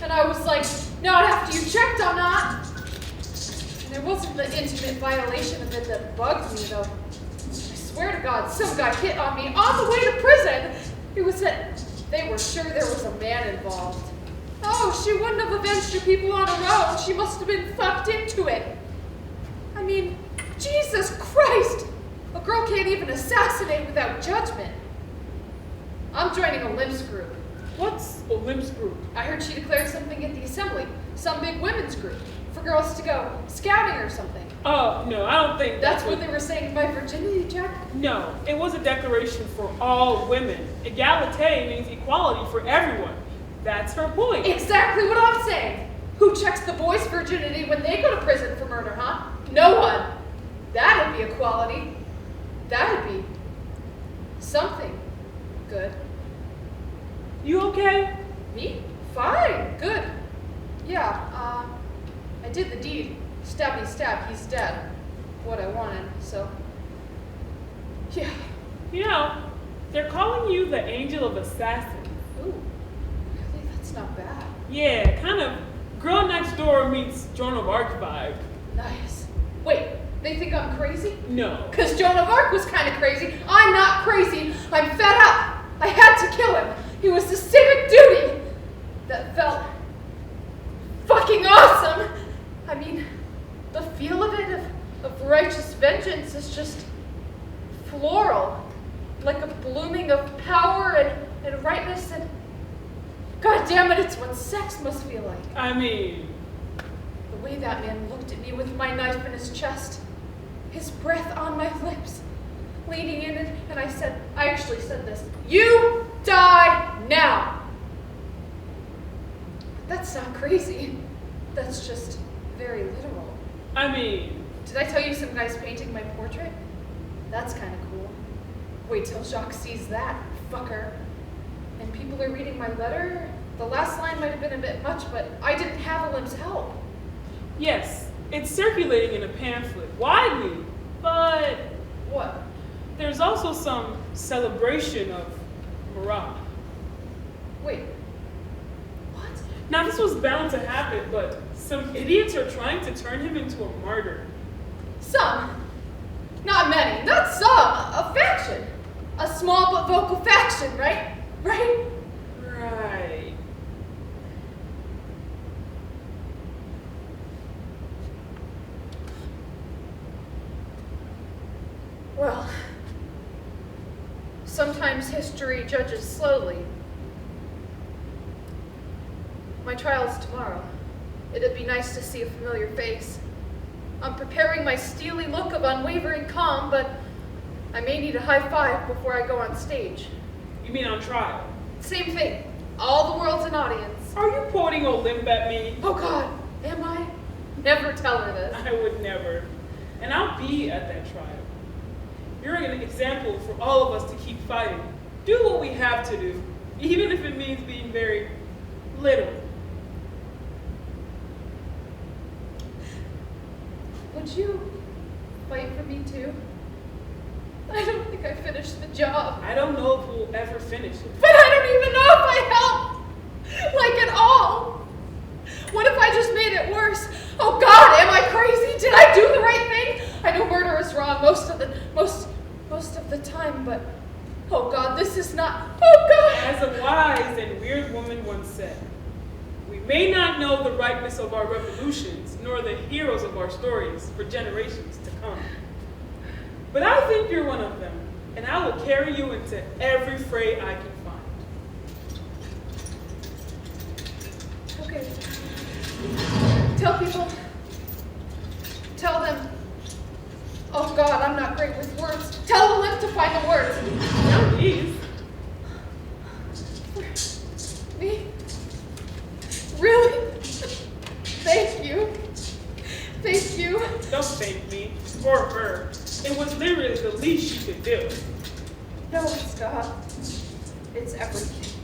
And I was like, not after you checked, I'm not. And there wasn't the intimate violation of it that bugged me, though. I swear to God, some guy hit on me on the way to prison. It was at They were sure there was a man involved. Oh, she wouldn't have avenged her people on her own. She must have been sucked into it. I mean, Jesus Christ! A girl can't even assassinate without judgment. I'm joining a LIMS group. What's a LIMS group? I heard she declared something at the assembly. Some big women's group. For girls to go scouting or something. Oh, no, I don't think That's what they were saying in my virginity check? No, it was a declaration for all women. Egalite means equality for everyone. That's her point. Exactly what I'm saying. Who checks the boys' virginity when they go to prison for murder, huh? No one. That'd be equality. That'd be something good. You okay? Me? Fine. Good. Yeah, I did the deed. Stabby stab, he's dead. What I wanted, so. Yeah. You know, they're calling you the Angel of Assassins. Ooh. Really? That's not bad. Yeah, kind of Girl Next Door meets Joan of Arc vibe. Nice. Wait, they think I'm crazy? No. Because Joan of Arc was kind of crazy. I'm not crazy. I'm fed up. I had to kill him. It was a civic duty that felt fucking awesome. I mean, the feel of it, of righteous vengeance is just floral. Like a blooming of power and rightness and... God damn it, it's what sex must feel like. I mean... The way that man looked at me with my knife in his chest, his breath on my lips, leaning in and I actually said this, "You die now." That's not crazy. That's just very literal. I mean... Did I tell you some guy's painting my portrait? That's kind of cool. Wait till Jacques sees that, fucker. And people are reading my letter. The last line might have been a bit much, but I didn't have Olymp's help. Yes, it's circulating in a pamphlet, widely, but... What? There's also some celebration of Marat. Wait. What? Now, this was bound to happen, but some idiots are trying to turn him into a martyr. Some. Not many. Not some. A faction. A small but vocal faction, right? Right? Right. Well, sometimes history judges slowly. My trial's tomorrow. It'd be nice to see a familiar face. I'm preparing my steely look of unwavering calm, but I may need a high five before I go on stage. You mean on trial? Same thing. All the world's an audience. Are you quoting Olymp at me? Oh God, am I? Never tell her this. I would never. And I'll be at that trial. You're an example for all of us to keep fighting. Do what we have to do, even if it means being very literal. Would you fight for me too? I don't think I finished the job. I don't know if we'll ever finish it. But I don't even know if I helped. Like at all. What if I just made it worse? Oh God, am I crazy? Did I do the right thing? I know murder is wrong most of the time, but oh God, this is not. Oh God. As a wise and weird woman once said, we may not know the rightness of our revolutions, nor the heroes of our stories for generations to come. But I think you're one of them, and I will carry you into every fray I can find. Okay. Tell people. Tell them. Oh God, I'm not great with words. Tell Olymp to find the words. No need. Me? Really? Thank you. Thank you. Don't thank me or her. It was literally the least you could do. No, it's not. It's everything.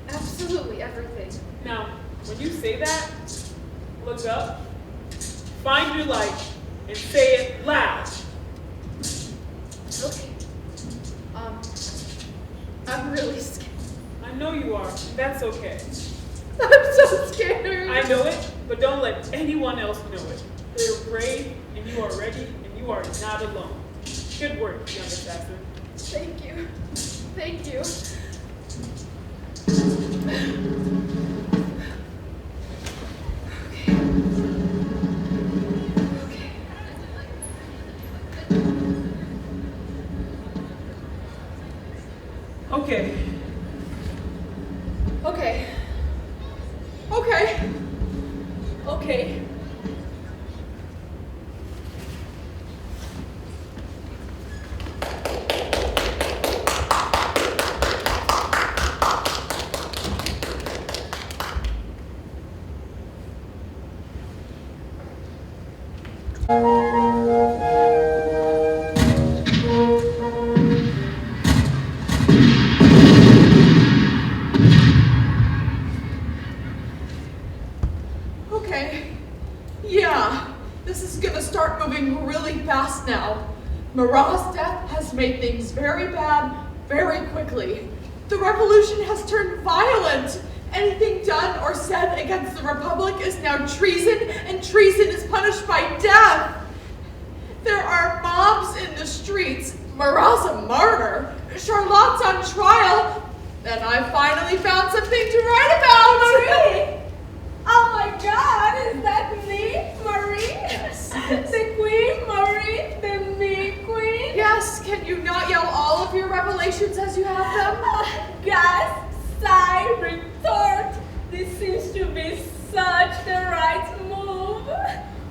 Absolutely everything. Now, when you say that, look up, find your light, and say it loud. Okay. I'm really scared. I know you are. That's okay. I'm so scared. I know it, but don't let anyone else know it. You're brave, and you are ready, and you are not alone. Good work, young assassin. Thank you. Thank you. Okay. Okay. Okay. Okay. Okay. Yeah, this is gonna start moving really fast now. Marat's death has made things very bad very quickly. The revolution has turned violent. Anything done or said against the Republic is now treason, and treason is punished by death. There are mobs in the streets. Marat's a martyr. Charlotte's on trial. And I finally found something to write about. Marie! Oh my God, is that me, Marie? Yes. The Queen, Marie, the me Queen? Yes, can you not yell all of your revelations as you have them? Gasp, sigh, retort. This seems to be such the right move.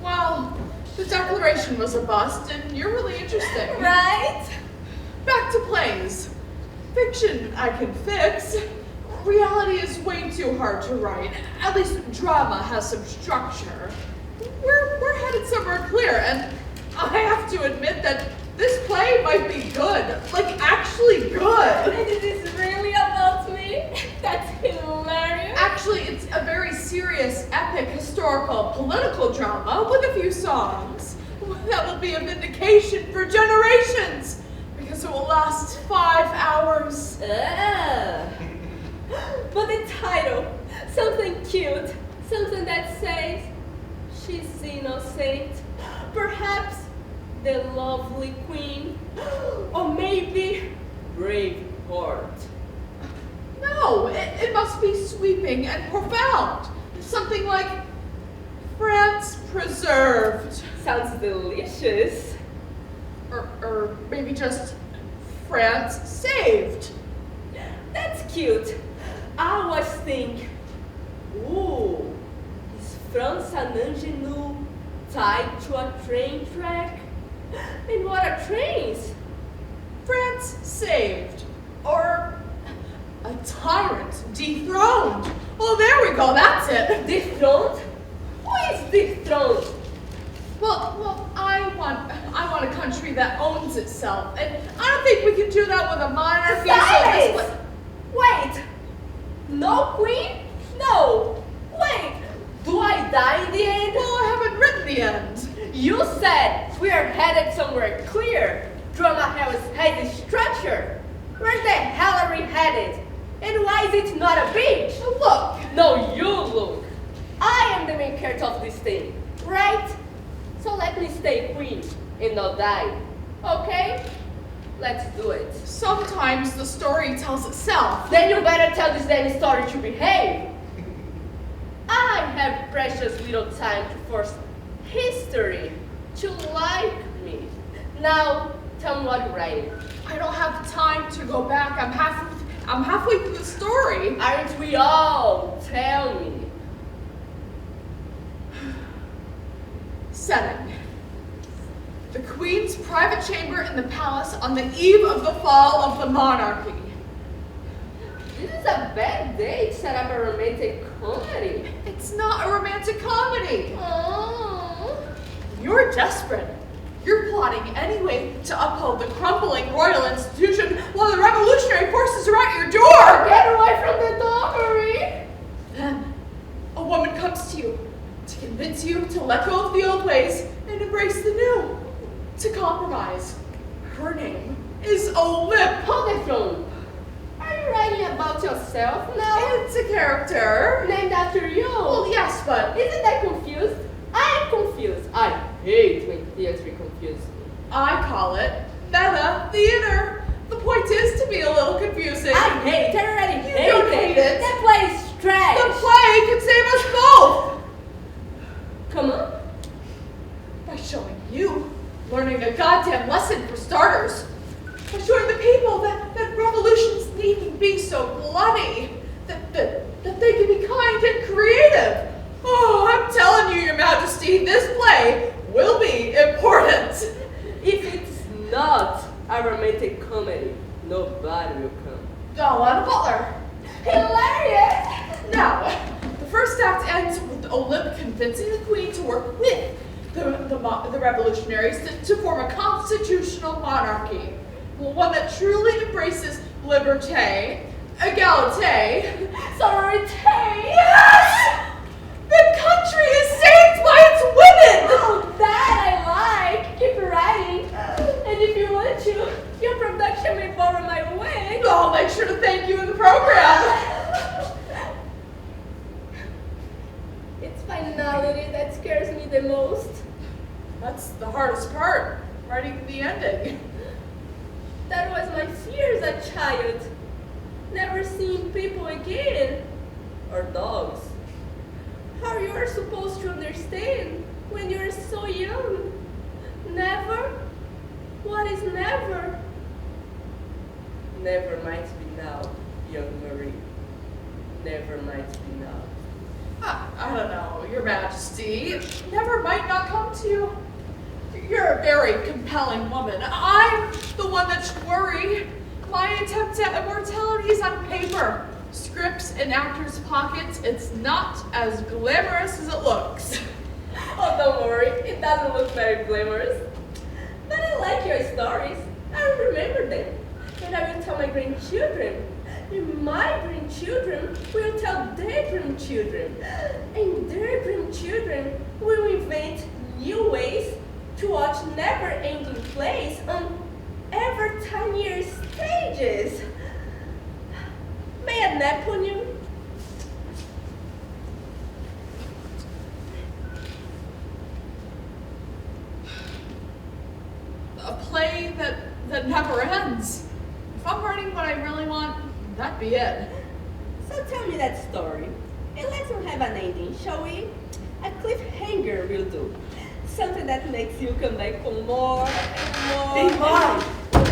Well, the Declaration was a bust, and you're really interesting. Right? Back to plays. Fiction I can fix. Reality is way too hard to write. At least drama has some structure. We're headed somewhere clear, and I have to admit that this play might be good. Like, actually good. And it is really about me? That's hilarious. Actually, it's a very serious, epic, historical, political drama with a few songs. That will be a vindication for generations, because it will last 5 hours. But the title, something cute, something that says she's innocent, perhaps the lovely queen, or maybe brave heart. No, it must be sweeping and profound. Something like France preserved. Sounds delicious. Or maybe just France saved. That's cute. I was thinking, ooh, is France an ingenue tied to a train track? And what are trains? France saved. Or a tyrant dethroned. Oh, there we go, that's it. Dethroned? Who is dethroned? Well, I want a country that owns itself. And I don't think we can do that with a monarchy. Silence! Wait! No queen? No! Wait! Do I die in the end? Well, I haven't written the end. You said we are headed somewhere clear. Drama has a structure. Where the hell are we headed? And why is it not a beach? Look. No, you look. I am the main character of this thing, right? So let me stay queen and not die. Okay? Let's do it. Sometimes the story tells itself. Then you better tell this damn story to behave. I have precious little time to force history to like me. Now, tell me what you're writing. I don't have time to go back. I'm halfway through the story. Aren't we all? Tell me. Setting. The Queen's private chamber in the palace on the eve of the fall of the monarchy. This is a bad day to set up a romantic comedy. It's not a romantic comedy. Oh. You're desperate. You're plotting anyway to uphold the crumbling royal institution while the revolutionary forces are at your door. Get away from the door, Marie. Then a woman comes to you to convince you to let go of the old ways and embrace the new, to compromise. Her name is Olymp. Hold the throne. Are you writing about yourself now? It's a character. Named after you. Well, yes, but Isn't that confused? I am confused. I hate when theater confuses me. I call it meta theater. The point is to be a little confusing. I hate it. I already You hate don't it. hate it. That play is trash. The play can save us both Come on. by showing you learning a goddamn lesson for starters. By showing the people that revolutions needn't be so bloody, that they can be kind and creative. Oh, I'm telling you, Your Majesty, this play will be important. If it's not a romantic comedy, nobody will come. Oh, and a butler. Hilarious! Now, the first act ends with Olymp convincing the Queen to work with the revolutionaries to form a constitutional monarchy. One that truly embraces liberté, égalité, Sororité! yes! The country is saved by its women! Oh, that I like! Keep writing. And if you want to, your production may borrow my wig. I'll make sure to thank you in the program. It's finality that scares me the most. That's the hardest part, writing the ending. That was my fear as a child. Never seeing people again. Or dogs. How you are supposed to understand when you're so young? Never? What is never? Never might be now, young Marie. Never might be now. I don't know, Your Majesty. Never might not come to you. You're a very compelling woman. I'm the one that should worry. My attempt at immortality is on paper. Scripts in actors' pockets, it's not as glamorous as it looks. Oh, don't worry. It doesn't look very glamorous. But I like your stories. I will remember them. And I will tell my grandchildren. And my grandchildren will tell their grandchildren. And their grandchildren will invent new ways to watch never-ending plays on ever tinier stages. May I nap on you? A play that never ends. If I'm writing what I really want, that'd be it. So tell me that story. And let's not have an ending, shall we? A cliffhanger will do. Something that makes you come back for more and more. They lied.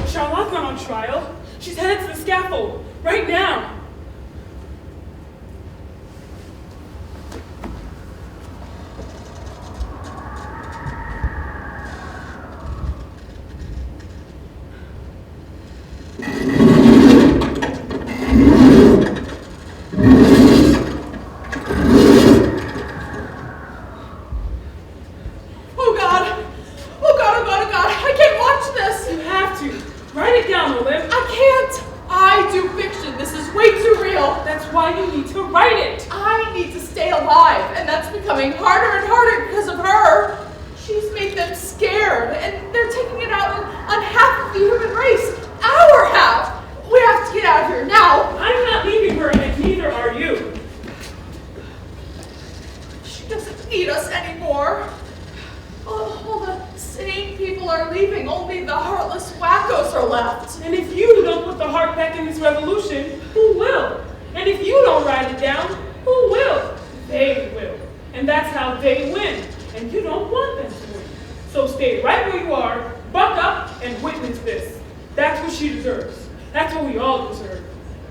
Charlotte's not on trial. She's headed to the scaffold right now. Oh God! Oh God, oh God, oh God! I can't watch this! You have to. Write it down, Olymp. I can't! I do fiction. This is way too real. That's why you need to write it. I need to stay alive, and that's becoming harder and harder because of her. She's made them scared, and they're taking it out on half of the human race. Our half! We have to get out of here now. I'm not leaving her, and neither are you. She doesn't need us anymore. All the sane people are leaving. Only the heartless wackos are left. And if you don't put the heart back in this revolution, who will? And if you don't write it down, who will? They will. And that's how they win. And you don't want them to win. So stay right where you are, buck up, and witness this. That's what she deserves. That's what we all deserve.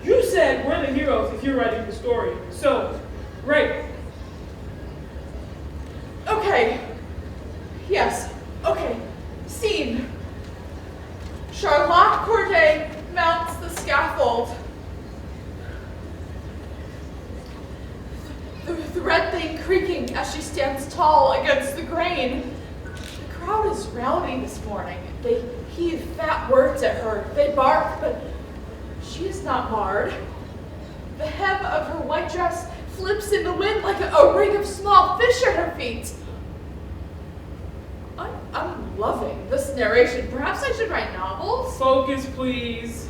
You said we're the heroes if you're writing the story. So, write. Okay. Yes. Okay. Scene. Charlotte Corday mounts the scaffold. The red thing creaking as she stands tall against the grain. The crowd is rowdy this morning. They heave fat words at her. They bark, but she is not marred. The hem of her white dress flips in the wind like a ring of small fish at her feet. I'm loving this narration. Perhaps I should write novels? Focus, please.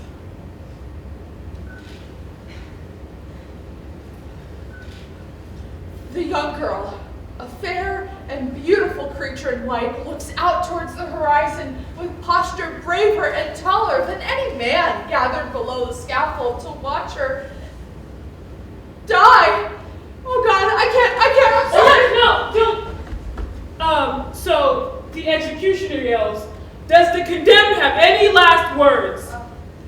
The young girl, A fair and beautiful creature in white looks out towards the horizon with posture braver and taller than any man gathered below the scaffold to watch her die. Oh God, I can't, So the executioner yells, "Does the condemned have any last words?"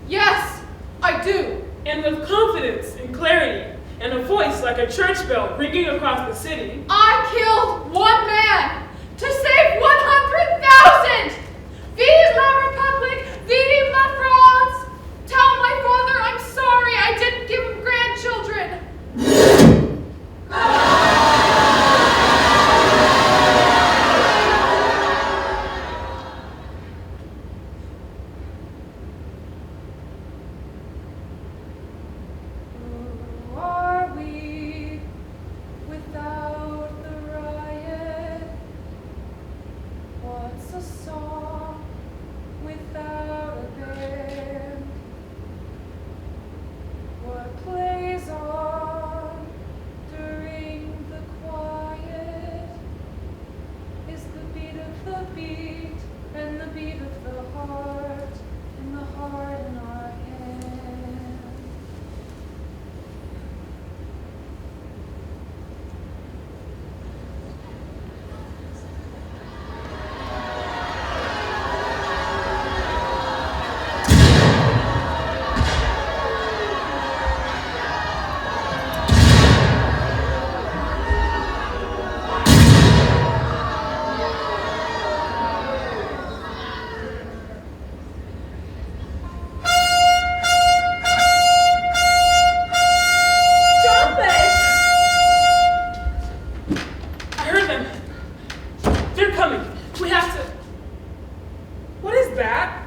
Yes, I do. And with confidence and clarity, and a voice like a church bell ringing across the city, I killed one man to save 100,000! Vive la Republique! Vive la France! Tell my father I'm sorry I didn't give him grandchildren! Who are we without the riot? What's a song without a band? What plays on during the quiet is the beat of the beat and the beat of the heart and the heart in our hand. Trumpet! I heard them. They're coming. We have to. What is that?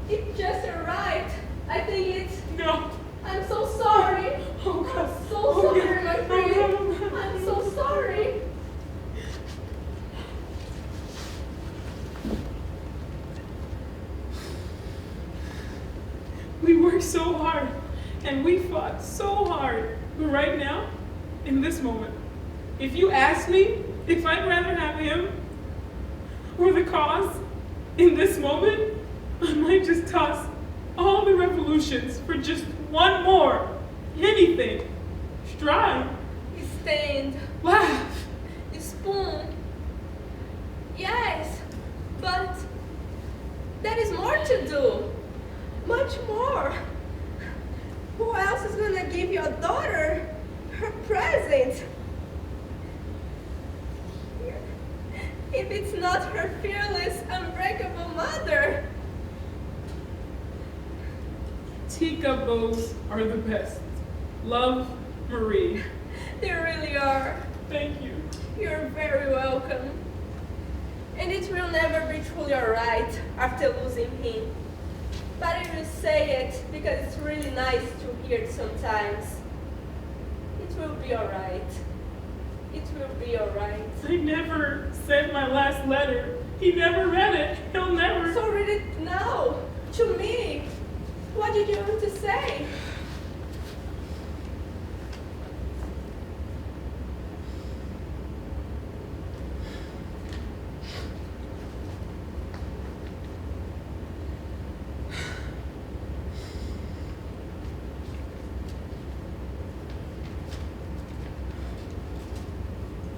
It just arrived. I think it's. No. I'm so sorry. Oh God. I'm so Oh, sorry, yeah. my Oh, friend. no. I'm so sorry. We worked so hard and we fought so hard. But right now, in this moment, if you ask me if I'd rather have him or the cause, in this moment, I might just toss all the revolutions for just one more. Anything. Strive. It's stained. Laugh. The spoon. Yes, but there is more to do. Much more. Who else is gonna give your daughter her present? If it's not her fearless, unbreakable mother. Teacup bows are the best. Love, Marie. They really are. Thank you. You're very welcome. And it will never be truly alright after losing him. But I will say it because it's really nice to hear it sometimes. It will be alright. It will be alright. I never sent my last letter. He never read it. He'll never. So read it now, to me. What did you want to say?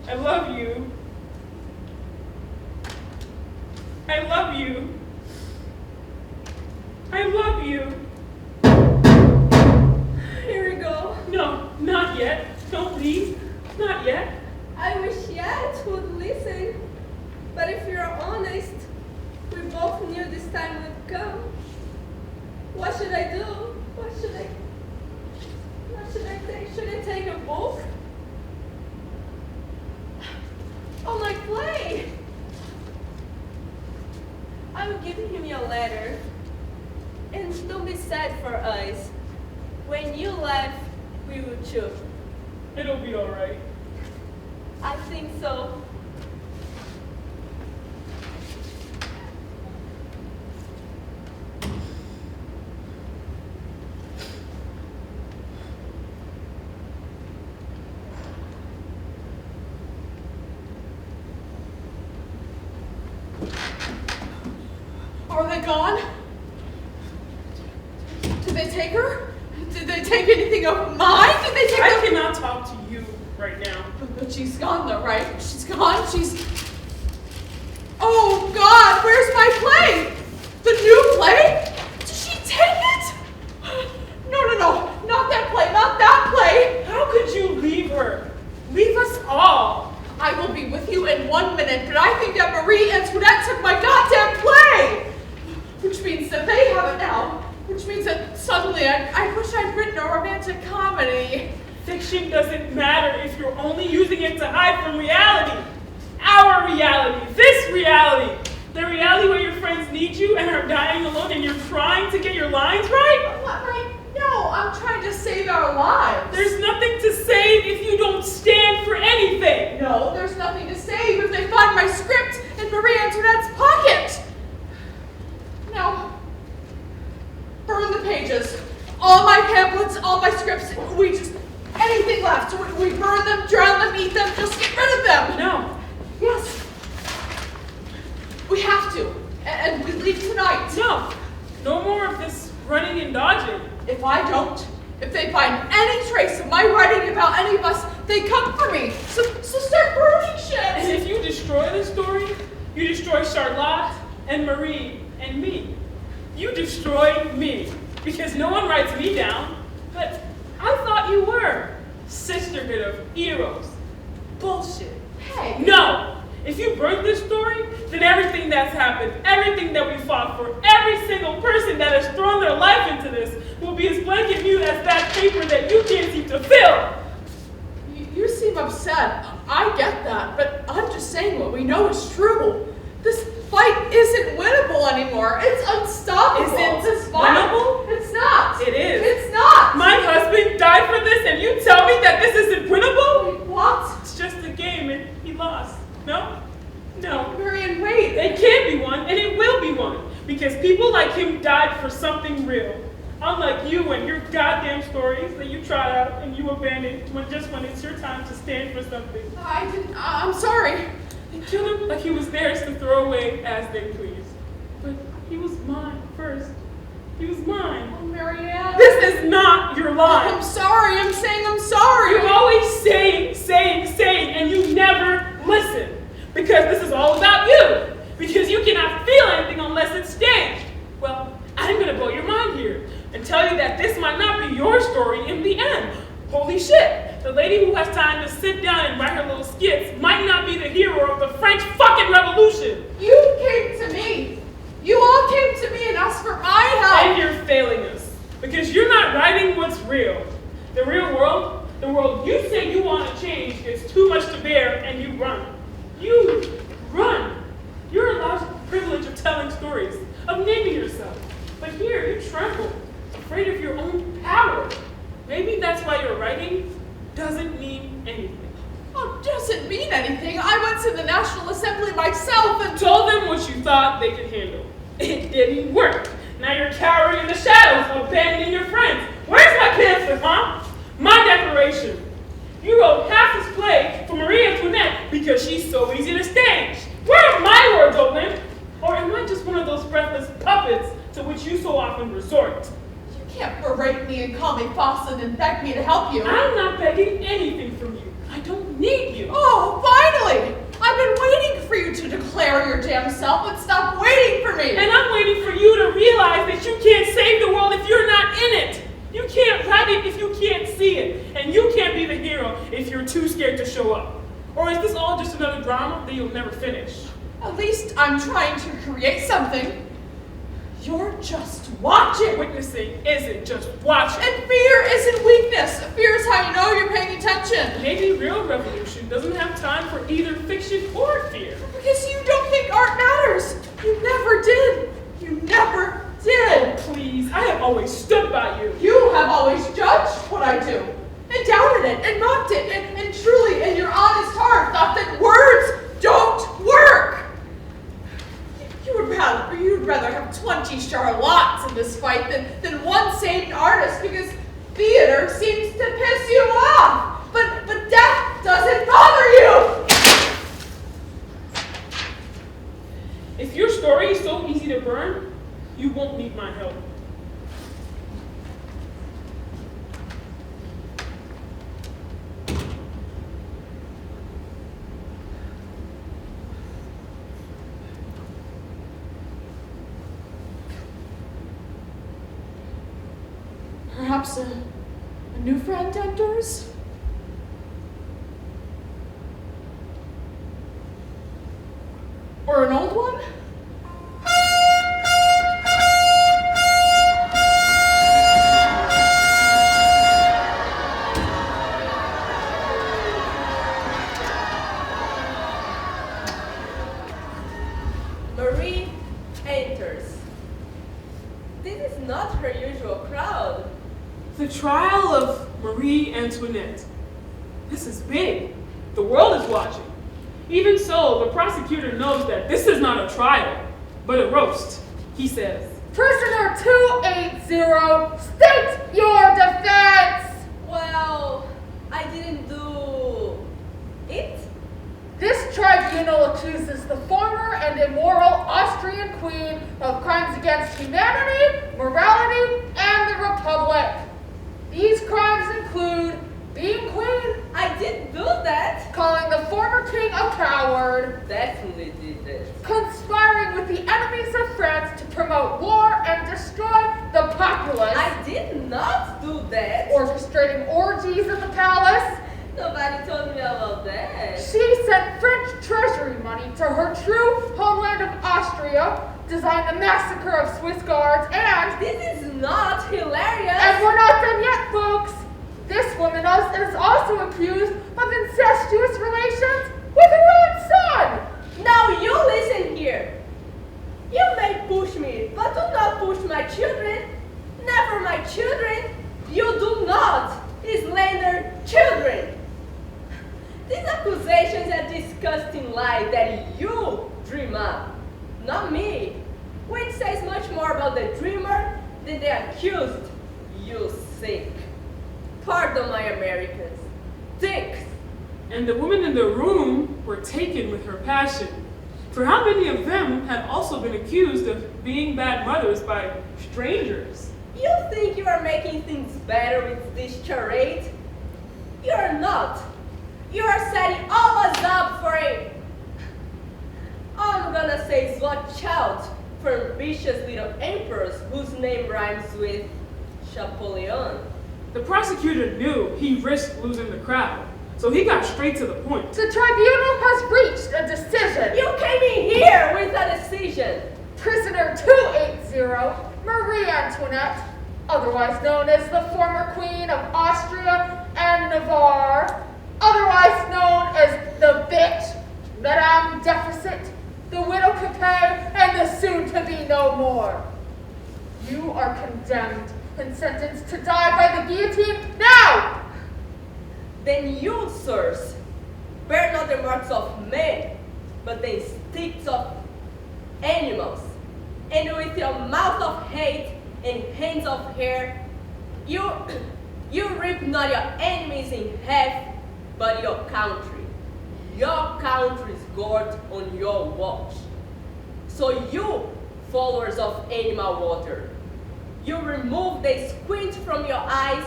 I love you. I love you. I love you. Here we go. No, not yet. Don't leave. Not yet. I wish Yet would listen. But if you're honest, we both knew this time would come. What should I do? What should I take? Should I take a book? Oh, my play! I will give him your letter. And don't be sad for us. When you laugh, we will too. It'll be all right. I think so. Are they gone? Did they take her? Did they take anything of mine? Did they take I cannot talk to you right now. But she's gone though, right? She's gone. Oh God, where's my play? The new play? Did she take it? No, not that play, not that play. How could you leave her? Leave us all. I will be with you in 1 minute, but I think that Marie Antoinette took my goddamn play! Which means that they have it now. Which means that suddenly I wish I'd written a romantic comedy. Fiction doesn't matter if you're only using it to hide from reality. Our reality, this reality. The reality where your friends need you and are dying alone and you're trying to get your lines right? What, right? No, I'm trying to save our lives. There's nothing to save if you don't stand for anything. No, there's nothing to save if they find my script in Marie Antoinette's pocket. No. Burn the pages. All my pamphlets, all my scripts, anything left. We burn them, drown them, eat them, just get rid of them. No. Yes. We have to. And we leave tonight. No. No more of this running and dodging. If I don't, if they find any trace of my writing about any of us, they come for me. So start burning shit. And if you destroy the story, you destroy Charlotte and Marie and me. You destroy me. Because no one writes me down. But I thought you were. Sisterhood of heroes. Bullshit. Hey. No! If you burn this story, then everything that's happened, everything that we fought for, every single person that has thrown their life into this will be as blank and mute as that paper that you can't seem to fill. You seem upset. I get that, but I'm just saying what we know is true. This fight isn't winnable anymore. It's unstoppable. Isn't this fight? winnable? It's not. It is. It's not. My husband died for this and you tell me that this isn't winnable? What? It's just a game and he lost. No? No. Marion, wait. It can be won, and it will be won, because people like him died for something real. Unlike you and your goddamn stories that you trot out and you abandon when it's your time to stand for something. I didn't. I'm sorry. They killed him like he was theirs to throw away as they please. But he was mine first. He was mine. Oh, Marianne. This is not your line. I'm sorry. I'm saying I'm sorry. You're always saying, and you never listen. Because this is all about you. Because you cannot feel anything unless it's staged. Well, I'm going to blow your mind here and tell you that this might not be your story in the end. Holy shit. The lady who has time to sit down and write her little skits might not be the hero of the French fucking Revolution. You came to me. You all came to me and asked for my help. And you're failing us. Because you're not writing what's real. The real world, the world you say you want to change, is too much to bear and you run. You run. You're allowed the privilege of telling stories, of naming yourself. But here, you tremble, afraid of your own power. Maybe that's why your writing doesn't mean anything. Oh, doesn't mean anything. I went to the National Assembly myself and Told them what you thought they could handle. It didn't work. Now you're cowering in the shadows, abandoning your friends. Where's my pamphlet, huh? My declaration. You wrote half this play for Marie Antoinette because she's so easy to stage. Where are my words, Oakland? Or am I just one of those breathless puppets to which you so often resort? You can't berate me and call me Fawcett and beg me to help you. I'm not begging anything from you. I don't need you. Oh, finally! I've been waiting for you to declare your damn self and stop waiting for me. And I'm waiting for you to realize that you can't save the world if you're not in it. You can't write it if you can't see it. And you can't be the hero if you're too scared to show up. Or is this all just another drama that you'll never finish? At least I'm trying to create something. You're just watching. Witnessing isn't just watching. And fear isn't weakness. Fear is how you know you're paying attention. Maybe real revolution doesn't have time for either fiction or fear. Because you don't think art matters. You never did. You never did. Oh, please, I have always stood by you. You have always judged what I do, and doubted it, and mocked it, and truly, in your honest heart, thought that words don't work. You'd rather have 20 Charlottes in this fight than one sane artist, because theater seems to piss you off. But death doesn't bother you. If your story is so easy to burn, You won't need my help. Perhaps a new friend enters? Or an old one? Marie enters. This is not her usual crowd. The trial of Marie Antoinette. This is big. The world is watching. Even so, the prosecutor knows that this is not a trial, but a roast. He says, Prisoner 280, state your defense! Well, I didn't do it. This tribunal accuses the former and immoral Austrian queen of crimes against humanity, morality, and the republic. These crimes include being queen, I didn't do that. calling the former king a coward, Definitely did it. conspiring with the enemies of France to promote war and destroy the populace, I did not do that. orchestrating orgies in the palace. Nobody told me about that. She sent French treasury money to her true homeland of Austria, designed the massacre of Swiss guards, and This is not hilarious. we're not done yet, folks. This woman is also accused of incestuous relations with her own son. Now you listen here. You may push me, but do not push my children. Never my children. You do not slander children. These accusations are disgusting lie that you dream up, not me. Which says much more about the dreamer than the accused. You sick. Pardon my Americans. Dicks. and the women in the room were taken with her passion. For how many of them had also been accused of being bad mothers by strangers? You think you are making things better with this charade? You are not. You are setting all us up for a... I'm gonna say watch out for ambitious little emperors whose name rhymes with Champollion. The prosecutor knew he risked losing the crowd, so he got straight to the point. The tribunal has reached a decision. You came in here with a decision. Prisoner 280, Marie Antoinette, otherwise known as the former Queen of Austria and Navarre, otherwise known as the bitch, Madame Deficit, the widow Capet, and the soon-to-be no more. You are condemned and sentenced to die by the guillotine now! Then you, sirs, bear not the marks of men, but the instincts of animals. And with your mouth of hate and hands of hair, you rip not your enemies in half, but your country. Your country is gored on your watch. So you, followers of animal water, you remove the squint from your eyes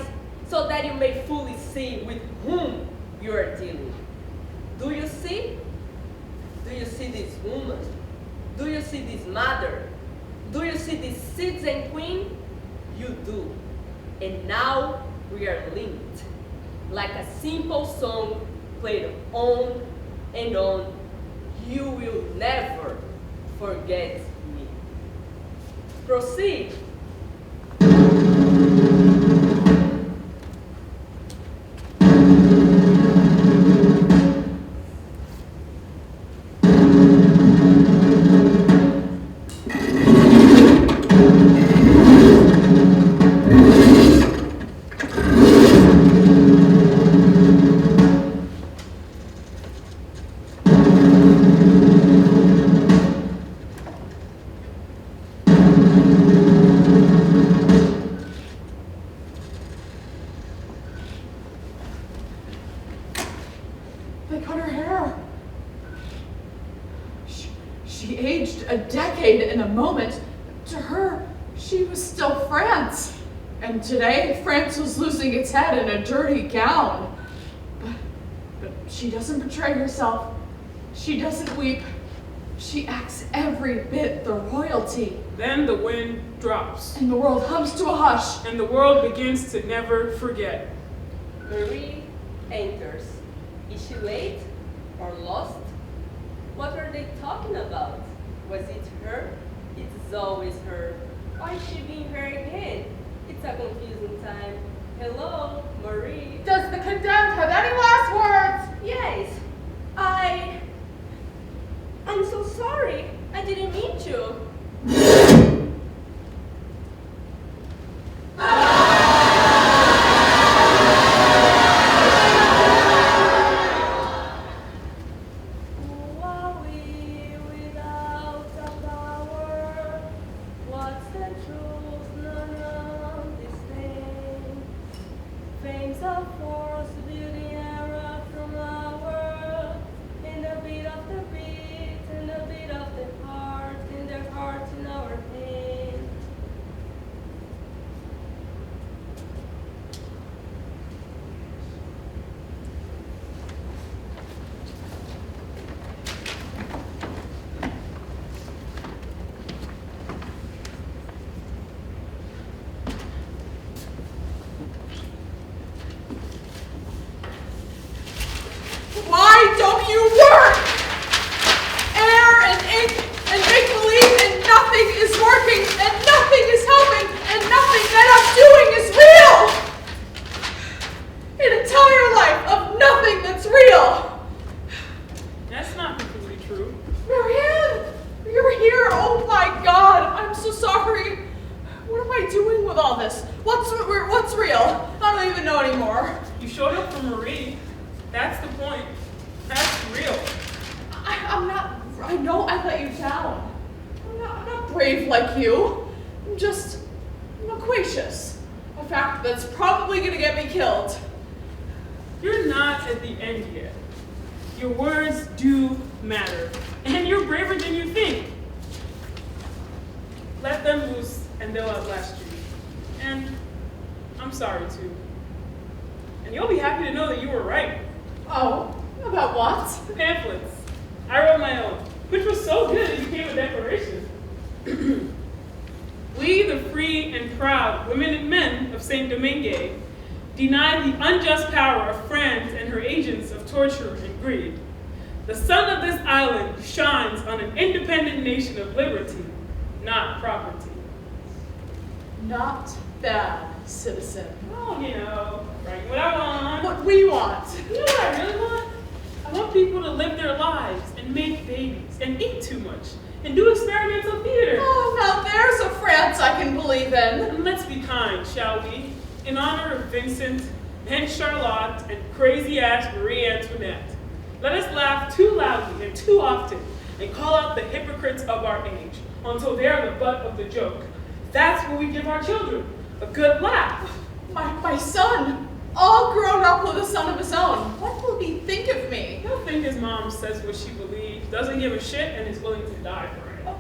so that you may fully see with whom you are dealing. Do you see? Do you see this woman? Do you see this mother? Do you see this citizen queen? You do. And now we are linked, like a simple song played on and on. You will never forget me. Proceed. They cut her hair. She aged a decade in a moment. To her, she was still France. And today, France was losing its head in a dirty gown. But she doesn't betray herself. She doesn't weep. She acts every bit the royalty. Then the wind drops. And the world hums to a hush. And the world begins to never forget. Marie enters. Is she late or lost? What are they talking about? Was it her? It's always her. Why is she being her again? It's a confusing time. Hello, Marie. Does the condemned have any last words? Yes, I'm so sorry. I didn't mean to. Who are we without a power? What's the truth? None of this thing. Fame's a force, beauty era from our world. In the beat of the beat, in the beat of the heart, in their heart, in our hand. Why don't you work? Air and ink and make-believe and nothing is working and nothing is helping and nothing that I'm doing is real. An entire life of nothing that's real. That's not completely true. Marianne, you're here. Oh my God, I'm so sorry. What am I doing with all this? What's real? I don't even know anymore. You showed up for Marie. That's the point. That's real. I'm not. I know I let you down. I'm not brave like you. I'm loquacious. A fact that's probably gonna get me killed. You're not at the end yet. Your words do matter. And you're braver than you think. Let them loose and they'll outlast you. And I'm sorry too. And you'll be happy to know that you were right. Oh, about what? Pamphlets. I wrote my own, which was so good it became a declaration. We, the free and proud women and men of Saint Domingue, deny the unjust power of France and her agents of torture and greed. The sun of this island shines on an independent nation of liberty, not property. Not bad, citizen. Oh, right what I want. What we want. You know what I really want? I want people to live their lives and make babies and eat too much and do experimental theater. Oh, now there's a France I can believe in. And let's be kind, shall we? In honor of Vincent and Charlotte and crazy-ass Marie Antoinette, let us laugh too loudly and too often and call out the hypocrites of our age until they are the butt of the joke. That's what we give our children, a good laugh. My son, all grown up with a son of his own. What will he think of me? He'll think his mom says what she believes, doesn't give a shit, and is willing to die for it.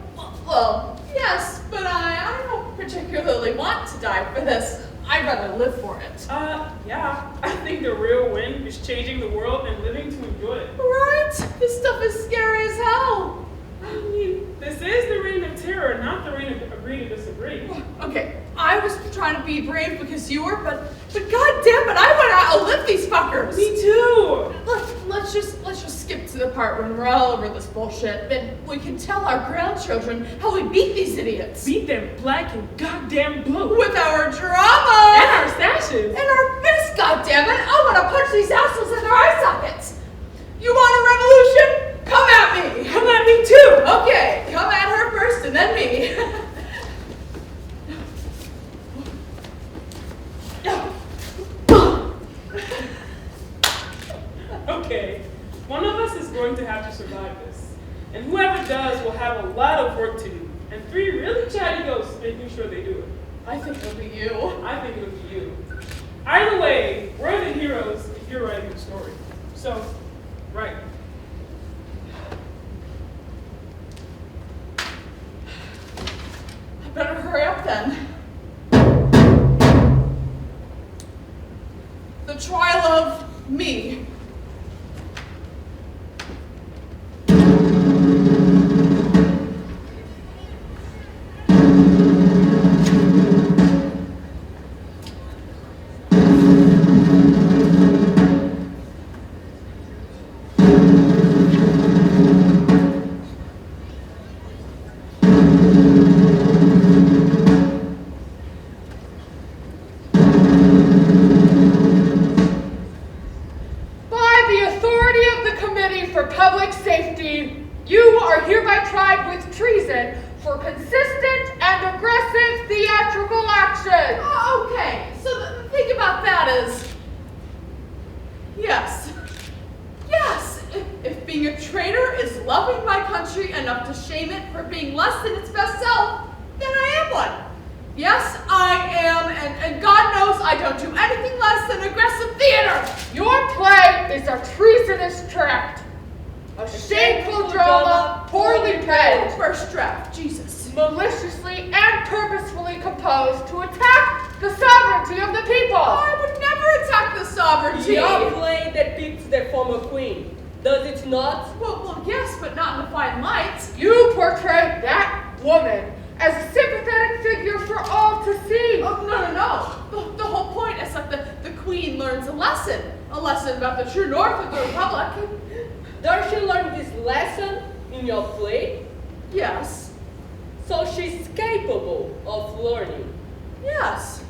Well, yes, but I don't particularly want to die for this. I'd rather live for it. Yeah. I think the real win is changing the world and living to enjoy it. Right? This stuff is scary as hell. I mean, this is the reign of terror, not the reign of agree to disagree. Okay, I was trying to be brave because you were, but god damn it, I want to outlive these fuckers. Me too. Let's just skip to the part when we're all over this bullshit, and we can tell our grandchildren how we beat these idiots. Beat them black and goddamn blue. With our drama! And our stashes. And our fists, goddammit! I want to punch these assholes in their eye sockets! You want a revolution? Come at me! Come at me too! Okay, come at her first and then me. Okay, one of us is going to have to survive this. And whoever does will have a lot of work to do. And 3 really chatty ghosts making sure they do it. I think it'll be you. I think it'll be you. Either way, we're the heroes if you're writing the story. So, write. I better hurry up then. Committee for Public Safety, you are hereby tried with treason for consistent and aggressive theatrical action. Okay, so the thing about that is, yes, if being a traitor is loving my country enough to shame it for being less than its best self, then I am one. Yes, I am, and God knows I don't do anything less than aggressive theater. Your play is a treasonous tract, a shameful drama, poorly penned, First draft, Jesus. maliciously and purposefully composed to attack the sovereignty of the people. I would never attack the sovereignty. Your play depicts the former queen, does it not? Well, yes, but not in a fine light. You portray that woman as a sympathetic figure for all to see. Oh, no. The whole point is that the queen learns a lesson about the true north of the republic. Does she learn this lesson in your play? Yes. So she's capable of learning. Yes.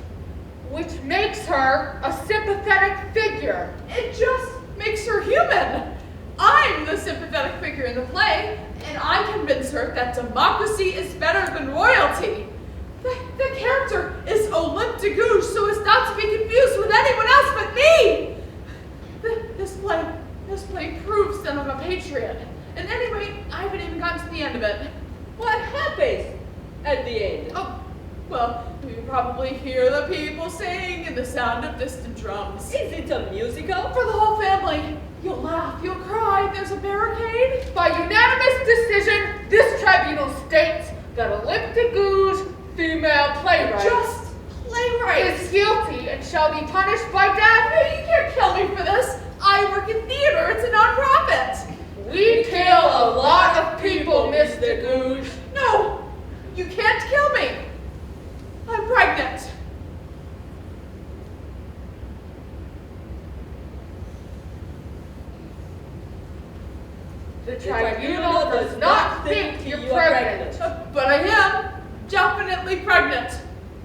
Which makes her a sympathetic figure. It just makes her human. I'm the sympathetic figure in the play, and I convince her that democracy is better than royalty. The character is Olympe de Gouges, so as not to be confused with anyone else but me. This play proves that I'm a patriot. And anyway, I haven't even gotten to the end of it. What happens at the end? Oh, well, you probably hear the people sing and the sound of distant drums. Is it a musical? For the whole family. You'll laugh, you'll cry, there's a barricade. By unanimous decision, this tribunal states that Olympe de Gouges, female playwright, Just playwright. is guilty and shall be punished by death. Hey, you can't kill me for this. I work in theater, it's a nonprofit. We kill a lot of people, Miss de Gouges. No, you can't kill me. I'm pregnant. The tribunal does not think you're pregnant. But I am definitely pregnant.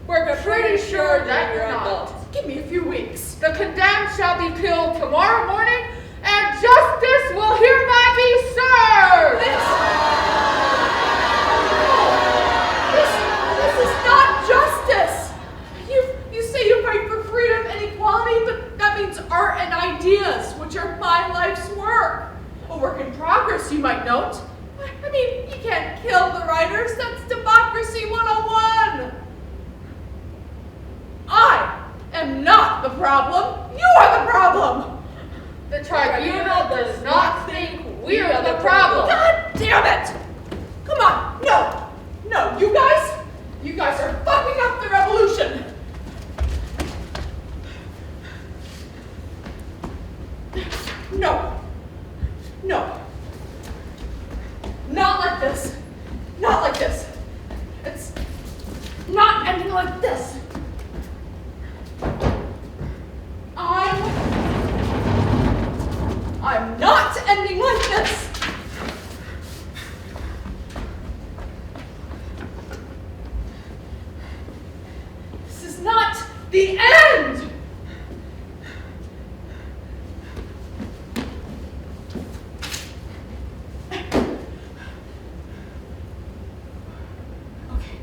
We're Pretty sure that you're not. not. Give me a few weeks. The condemned shall be killed tomorrow morning, and justice will hereby be served. This is not justice. You say you fight for freedom and equality, but that means art and ideas, which are my life's work. A work in progress, you might note. I mean, you can't kill the writers. That's democracy 101. I am not the problem. You are the problem. The tribunal does not think we are the problem. God damn it! Come on, no, you guys are fucking up the revolution. No, not like this, not like this. It's not ending like this. I'm not ending like this. This is not the end. Okay,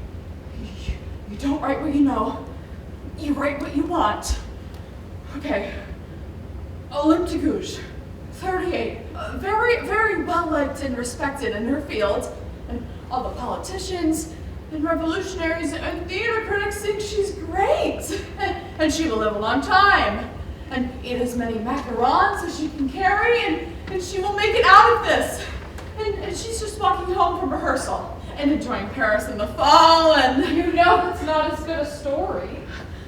you don't write what you know. You write what you want. Okay. Olympe de Gouges, 38, very, very well liked and respected in her field, and all the politicians and revolutionaries and theater critics think she's great, and she will live a long time, and eat as many macarons as she can carry, and she will make it out of this, and she's just walking home from rehearsal and enjoying Paris in the fall, and You know that's not as good a story.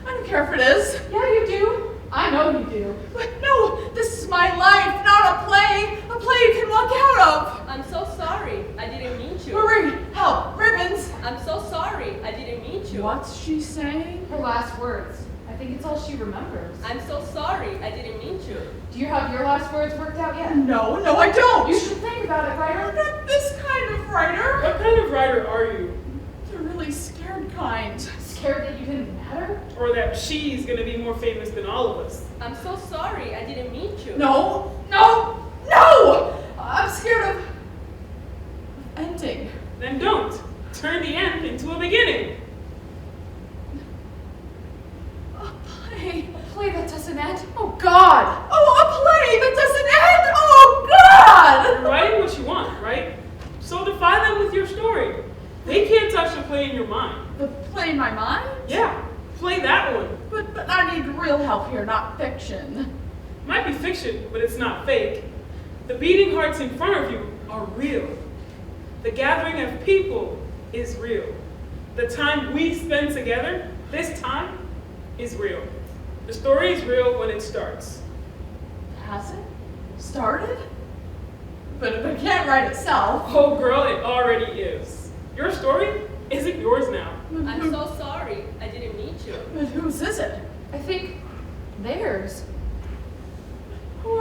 I don't care if it is. Yeah, you do. I know you do. But no, this is my life, not a play you can walk out of. I'm so sorry. I didn't mean to. Marie, help, ribbons. I'm so sorry. I didn't mean to. What's she saying? Her last words. I think it's all she remembers. I'm so sorry. I didn't mean to. Do you have your last words worked out yet? No, I don't. You should think about it, I'm writer. not this kind of writer. What kind of writer are you? The really scared kind. Scared that you didn't matter? Or that she's gonna be more famous than all of us? I'm so sorry. I didn't mean to. No. play in your mind. But play in my mind? Yeah, play that one. But I need real help here, not fiction. Might be fiction, but it's not fake. The beating hearts in front of you are real. The gathering of people is real. The time we spend together, this time, is real. The story is real when it starts. Has it started? But it can't write itself. Oh girl, it already is. Your story isn't yours now. I'm so sorry. I didn't meet you. But whose is it? I think theirs. Who?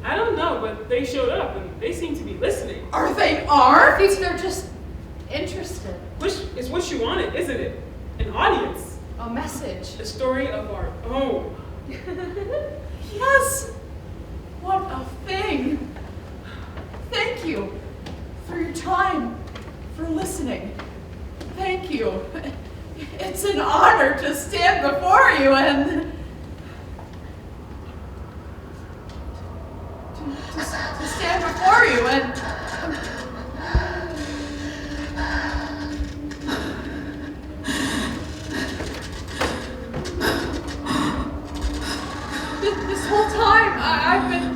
I don't know, but they showed up and they seem to be listening. Are they I armed? think they're just interested. Which is what you wanted, isn't it? An audience. A message. A story of our own. Yes. What a thing. Thank you for your time, for listening. Thank you. It's an honor to stand before you and to stand before you and this whole time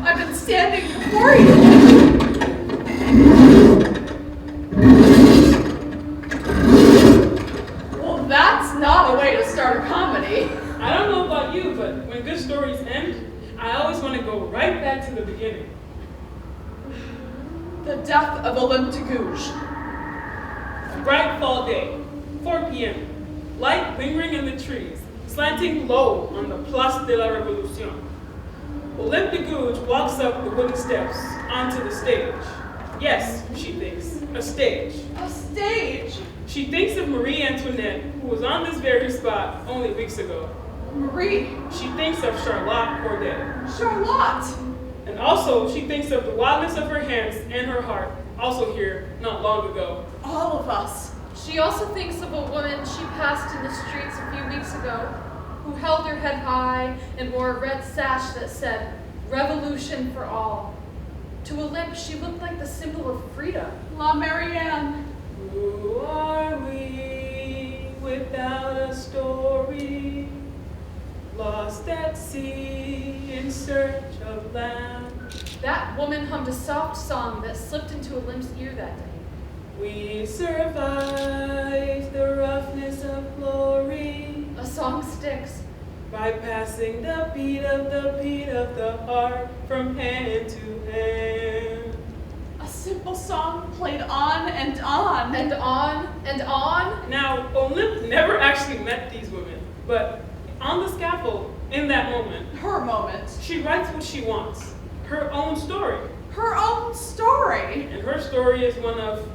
I've been standing before you. Well, that's not a way to start a comedy. I don't know about you, but when good stories end, I always want to go right back to the beginning. The death of Olympe de Gouges. A bright fall day, 4 p.m. Light lingering in the trees, slanting low on the Place de la Révolution. Olympe de Gouges walks up the wooden steps onto the stage. Yes, she thinks, a stage. A stage? She thinks of Marie Antoinette, who was on this very spot only weeks ago. Marie. She thinks of Charlotte Corday. Charlotte. And also, she thinks of the wildness of her hands and her heart, also here not long ago. All of us. She also thinks of a woman she passed in the streets a few weeks ago, who held her head high and wore a red sash that said, "Revolution for all." To Olympe, she looked like the symbol of freedom. La Marianne. Who are we without a story? Lost at sea in search of land. That woman hummed a soft song that slipped into Olympe's ear that day. We survived the roughness of glory, A song sticks. bypassing the beat of the heart from hand to hand. A simple song played on and on. And on and on. Now, Olympe never actually met these women, but on the scaffold, in that moment, Her moment. she writes what she wants, her own story. Her own story. And her story is one of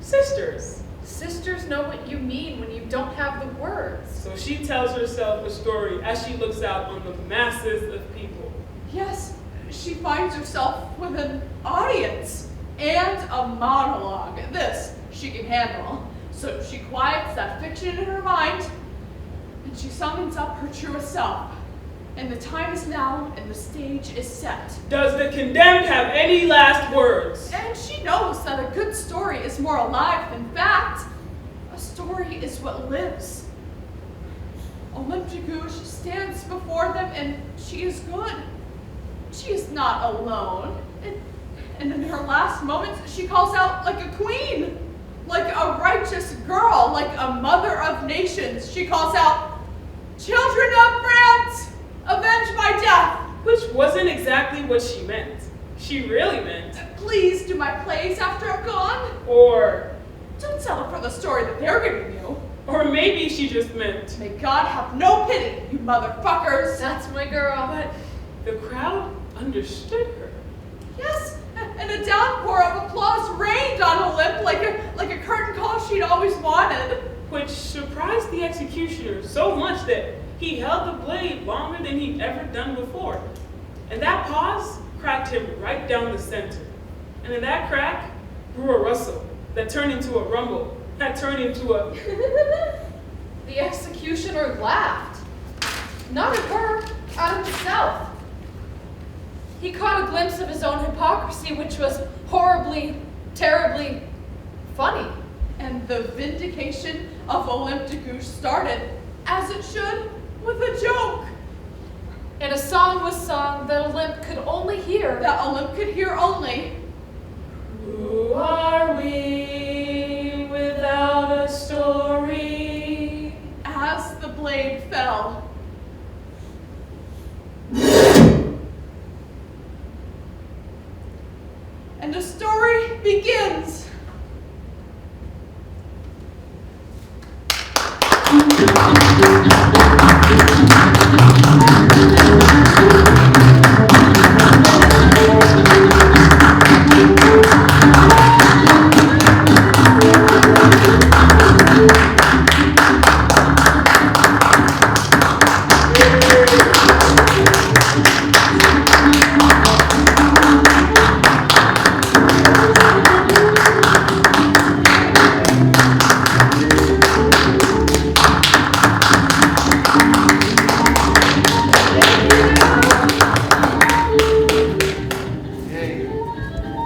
sisters. Sisters know what you mean when you don't have the words. So she tells herself a story as she looks out on the masses of people. Yes, she finds herself with an audience and a monologue. This she can handle. So she quiets that fiction in her mind and she summons up her truest self. And the time is now and the stage is set. Does the condemned have any last words? And she knows that a good story is more alive than fact. A story is what lives. Olympe de Gouges stands before them and she is good. She is not alone. And in her last moments, she calls out like a queen, like a righteous girl, like a mother of nations. She calls out, "Children of France, avenge my death." Which wasn't exactly what she meant. She really meant, Please do my plays after I'm gone. or Don't settle for the story that they're giving you. maybe she just meant, May God have no pity, you motherfuckers. That's my girl. but the crowd understood her. Yes, and a downpour of applause rained on Olympe like a curtain call she'd always wanted. Which surprised the executioner so much that he held the blade longer than he'd ever done before. And that pause cracked him right down the center. And in that crack grew a rustle that turned into a rumble, that turned into a... The executioner laughed. Not at her, at himself. He caught a glimpse of his own hypocrisy, which was horribly, terribly funny. And the vindication of Olympe de Gouges started, as it should, with a joke. And a song was sung that Olympe could only hear. That Olympe could hear only. Who are we without a story? As the blade fell. And a story begins.